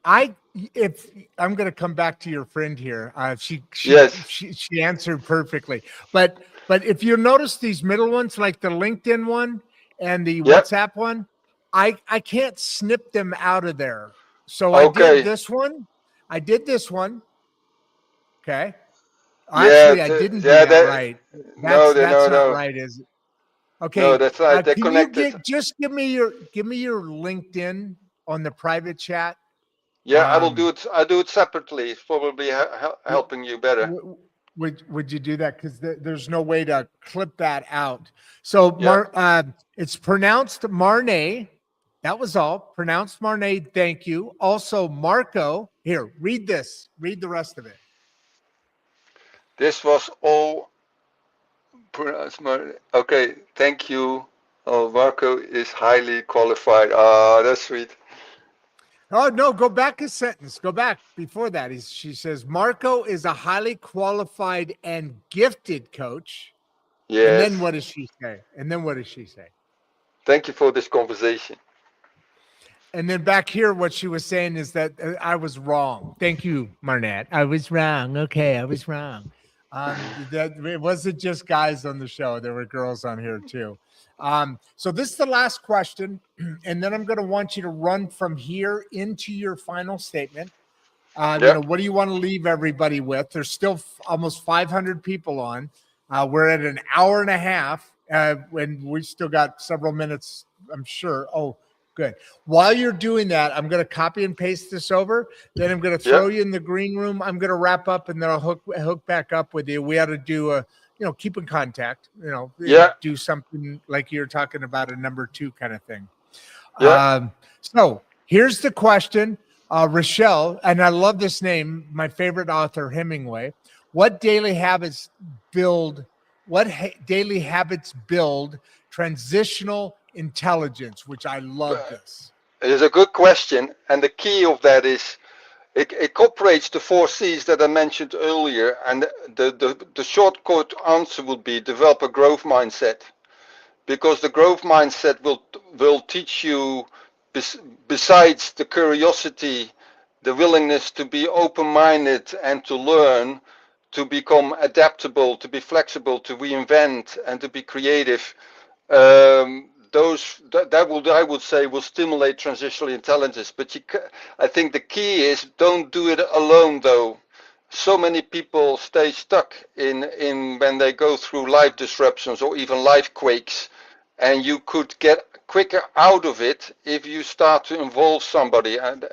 if I'm going to come back to your friend here, she answered perfectly. But if you notice these middle ones, like the LinkedIn one and the WhatsApp one, I can't snip them out of there. So I did this one. Okay. Actually, I didn't do that right. That's not right, is it? Okay. No, that's right. They're connected. Just give me your LinkedIn on the private chat? Yeah, I will do it. I do it separately. It's probably helping you better. Would you do that? Because there's no way to clip that out. So it's pronounced Marne. That was all. Pronounced Marne. Thank you. Also, Marco. Here, read this. Read the rest of it. This was all. Okay, thank you. Oh, Marco is highly qualified. Ah, that's sweet. Oh, no, go back a sentence. Go back before that. She says, Marco is a highly qualified and gifted coach. Yes. And then what does she say? Thank you for this conversation. And then back here, what she was saying is that I was wrong. Thank you, Marnette. I was wrong. Okay, I was wrong. That it wasn't just guys on the show. There were girls on here too. So this is the last question. And then I'm going to want you to run from here into your final statement. You know, what do you want to leave everybody with? There's still almost 500 people on. We're at an hour and a half. When we still got several minutes, I'm sure. Oh, good. While you're doing that, I'm going to copy and paste this over. Then I'm going to throw you in the green room. I'm going to wrap up, and then I'll hook back up with you. We ought to do keep in contact. Do something like you're talking about a number 2 kind of thing. So here's the question, Rochelle, and I love this name. My favorite author, Hemingway. What daily habits build transitional intelligence? Which I love this. It is a good question, and the key of that is it incorporates the 4 C's that I mentioned earlier, and the shortcut answer would be develop a growth mindset, because the growth mindset will teach you, besides the curiosity, the willingness to be open-minded and to learn, to become adaptable, to be flexible, to reinvent, and to be creative. I would say will stimulate transitional intelligence. But I think the key is don't do it alone, though. So many people stay stuck in when they go through life disruptions or even lifequakes, and you could get quicker out of it if you start to involve somebody. And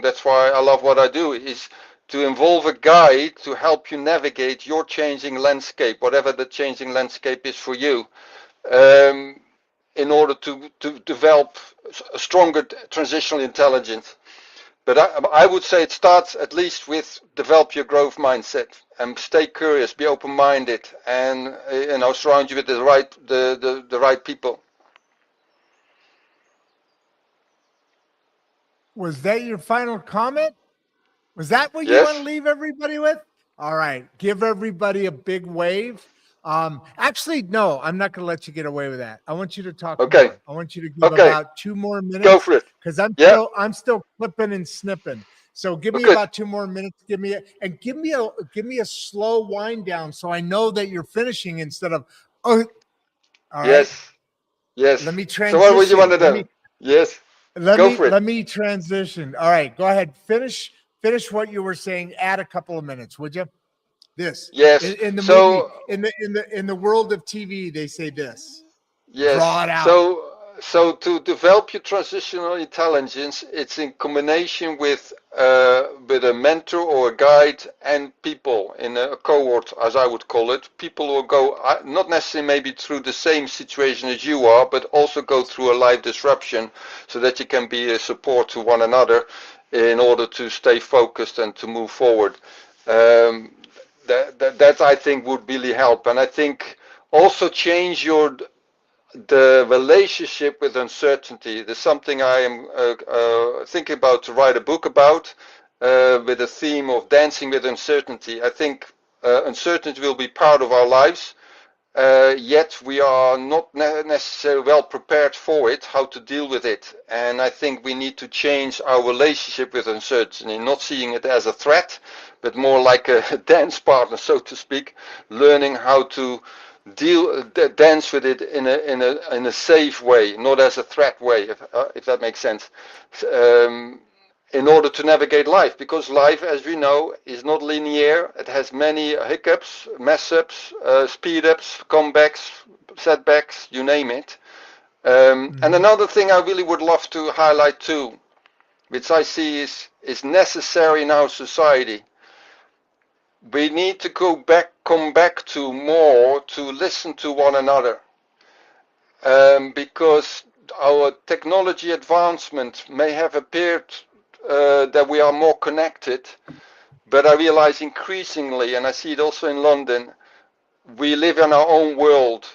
that's why I love what I do, is to involve a guide to help you navigate your changing landscape, whatever the changing landscape is for you, in order to develop a stronger transitional intelligence. But I would say it starts at least with develop your growth mindset and stay curious, be open-minded, and surround you with the right people. Was that your final comment? Was that what you want to leave everybody with? All right. Give everybody a big wave. Actually, no, I'm not going to let you get away with that. I want you to talk more. I want you to give about 2 more minutes. Go for it. Because I'm still clipping and snipping. So give me about 2 more minutes. Give me a slow wind down so I know that you're finishing instead of all right. Yes. Let me transition. So what would you want to do? Let me transition. All right, go ahead. Finish what you were saying. Add a couple of minutes, would you? This. Yes. In the movie, in the world of TV, they say this. Yes. Draw it out. So to develop your transitional intelligence, it's in combination with a mentor or a guide and people in a cohort, as I would call it. People who go not necessarily maybe through the same situation as you are, but also go through a life disruption, so that you can be a support to one another in order to stay focused and to move forward. That I think would really help, and I think also change the relationship with uncertainty. There's something I am thinking about to write a book about, with the theme of dancing with uncertainty. I think uncertainty will be part of our lives, yet we are not necessarily well prepared for it, how to deal with it. And I think we need to change our relationship with uncertainty, not seeing it as a threat, but more like a dance partner, so to speak, learning how to dance with it in a safe way, not as a threat way, if that makes sense, in order to navigate life, because life, as we know, is not linear. It has many hiccups, mess ups, speed ups, comebacks, setbacks, you name it. And another thing I really would love to highlight too which I see is necessary in our society. We need to come back to more to listen to one another, because our technology advancement may have appeared that we are more connected, but I realize increasingly, and I see it also in London, we live in our own world,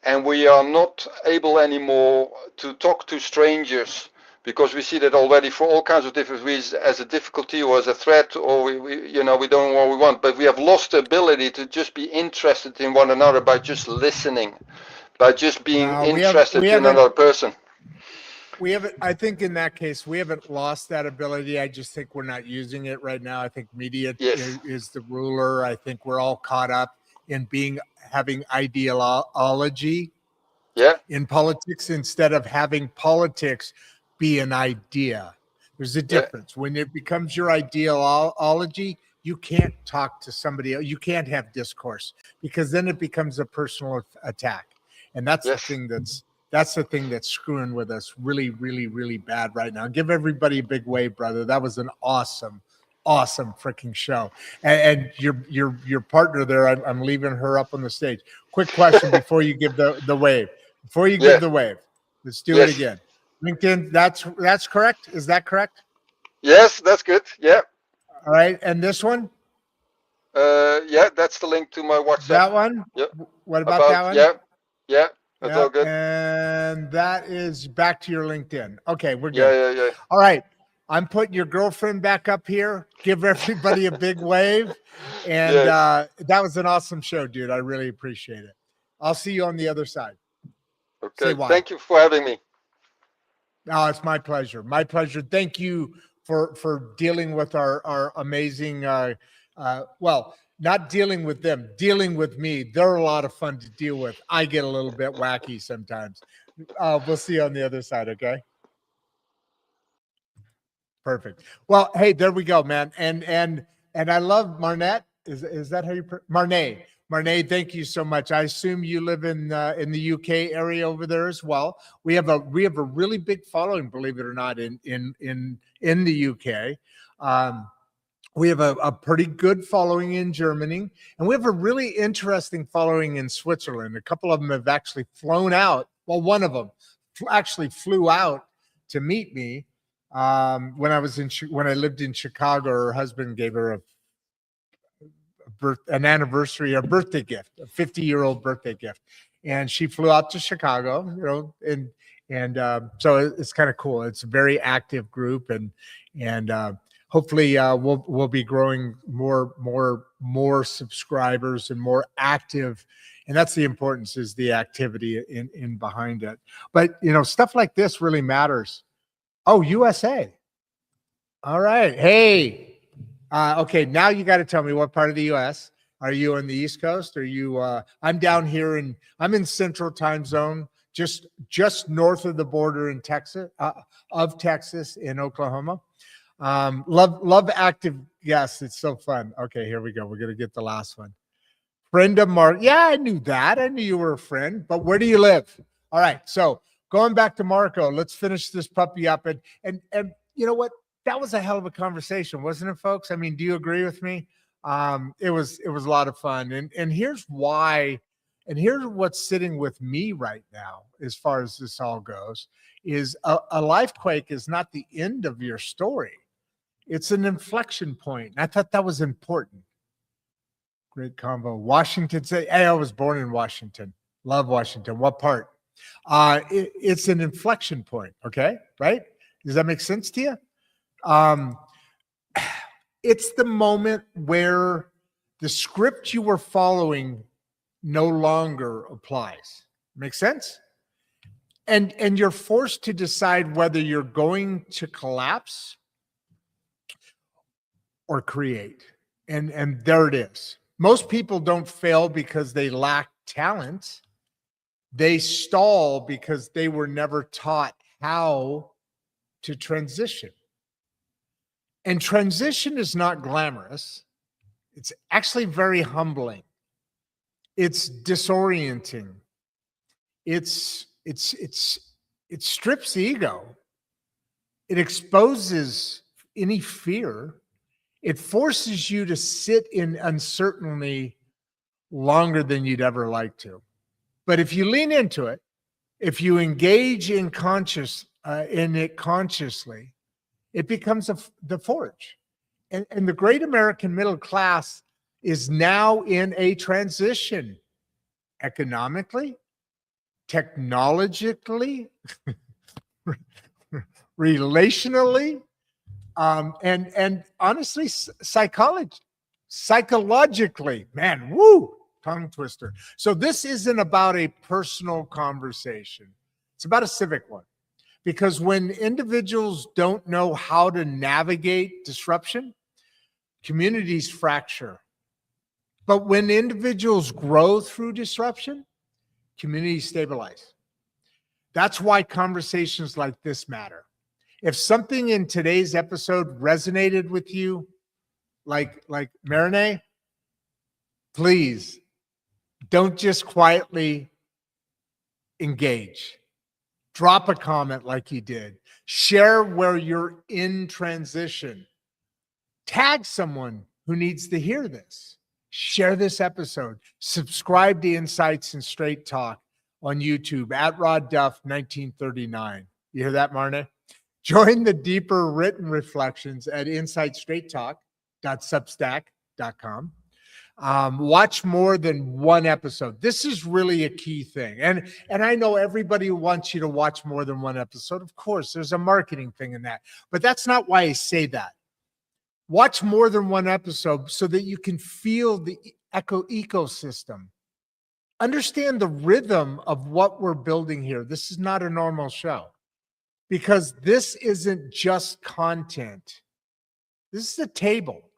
and we are not able anymore to talk to strangers, because we see that already for all kinds of different reasons as a difficulty or as a threat, or we don't know what we want. But we have lost the ability to just be interested in one another by just listening, by just being No, interested we in haven't. another person. We haven't. I think in that case, we haven't lost that ability. I just think we're not using it right now. I think media Yes. is the ruler. I think we're all caught up in having ideology Yeah. in politics instead of having politics be an idea. There's a difference. When it becomes your ideology, you can't talk to somebody else. You can't have discourse, because then it becomes a personal attack. And that's Yes. the thing that's screwing with us really, really, really bad right now. Give everybody a big wave, brother. That was an awesome freaking show. And your partner there, I'm leaving her up on the stage. Quick question before you give the wave. Before you give the wave, let's do it again. LinkedIn, that's correct. Is that correct? Yes, that's good. Yeah. All right. And this one? Yeah, that's the link to my WhatsApp. That one? Yep. What about that one? Yeah. That's all good. And that is back to your LinkedIn. Okay, we're good. Yeah. All right. I'm putting your girlfriend back up here. Give everybody a big wave. And that was an awesome show, dude. I really appreciate it. I'll see you on the other side. Okay. Thank you for having me. Oh, it's my pleasure. My pleasure. Thank you for dealing with our amazing, well, not dealing with them, dealing with me. They're a lot of fun to deal with. I get a little bit wacky sometimes. We'll see you on the other side, okay? Perfect. Well, hey, there we go, man. And I love Marnette. Is that how you Marnay? Marnay, thank you so much. I assume you live in the UK area over there as well. We have a really big following, believe it or not, in the UK. We have a pretty good following in Germany, and we have a really interesting following in Switzerland. A couple of them have actually flown out. Well, one of them actually flew out to meet me when I lived in Chicago. Her husband gave her a birthday gift, a 50-year-old birthday gift, and she flew out to Chicago. And so it's kind of cool. It's a very active group, and hopefully we'll be growing more subscribers and more active. And that's the importance, is the activity in behind it. But stuff like this really matters. Oh, USA. All right. Hey. Okay, now you got to tell me what part of the U.S. Are you on the East Coast? Are you? I'm down here I'm in Central Time Zone, just north of the border in Texas, in Oklahoma. Love active guests. It's so fun. Okay, here we go. We're gonna get the last one. Friend of Mark. Yeah, I knew that. I knew you were a friend. But where do you live? All right. So going back to Marco, let's finish this puppy up. And you know what? That was a hell of a conversation, wasn't it, folks? I mean, do you agree with me? It was a lot of fun. And here's why, and here's what's sitting with me right now, as far as this all goes, is a Lifequake is not the end of your story. It's an inflection point. I thought that was important. Great combo. Washington State. Hey, I was born in Washington. Love Washington. What part? It's an inflection point. Okay. Right. Does that make sense to you? It's the moment where the script you were following no longer applies. Make sense? And you're forced to decide whether you're going to collapse or create. And there it is. Most people don't fail because they lack talent. They stall because they were never taught how to transition. And transition is not glamorous. It's actually very humbling. It's disorienting. It strips ego. It exposes any fear. It forces you to sit in uncertainty longer than you'd ever like to. But if you lean into it, if you engage in it consciously, it becomes the forge. And the great American middle class is now in a transition economically, technologically, relationally, and honestly, psychologically. Man, woo, tongue twister. So this isn't about a personal conversation. It's about a civic one. Because when individuals don't know how to navigate disruption, communities fracture. But when individuals grow through disruption, communities stabilize. That's why conversations like this matter. If something in today's episode resonated with you, like Marinée, please don't just quietly engage. Drop a comment like you did. Share where you're in transition. Tag someone who needs to hear this. Share this episode. Subscribe to Insights and Straight Talk on YouTube at Rod Duff 1939. You hear that, Marne? Join the deeper written reflections at insightstraighttalk.substack.com. Watch more than one episode. This is really a key thing. And I know everybody wants you to watch more than one episode. Of course, there's a marketing thing in that. But that's not why I say that. Watch more than one episode so that you can feel the ecosystem. Understand the rhythm of what we're building here. This is not a normal show because this isn't just content. This is a table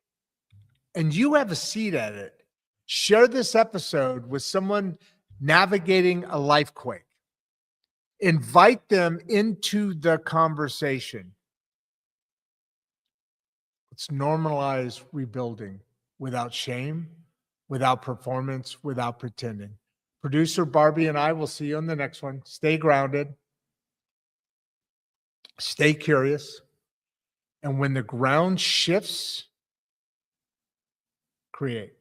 and you have a seat at it. Share this episode with someone navigating a lifequake. Invite them into the conversation. Let's normalize rebuilding without shame, without performance, without pretending. Producer Barbie and I will see you on the next one. Stay grounded. Stay curious. And when the ground shifts, create.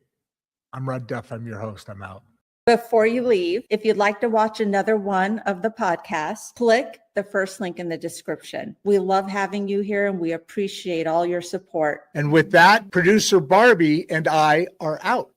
I'm Rod Duff. I'm your host. I'm out. Before you leave, if you'd like to watch another one of the podcasts, click the first link in the description. We love having you here and we appreciate all your support. And with that, producer Barbie and I are out.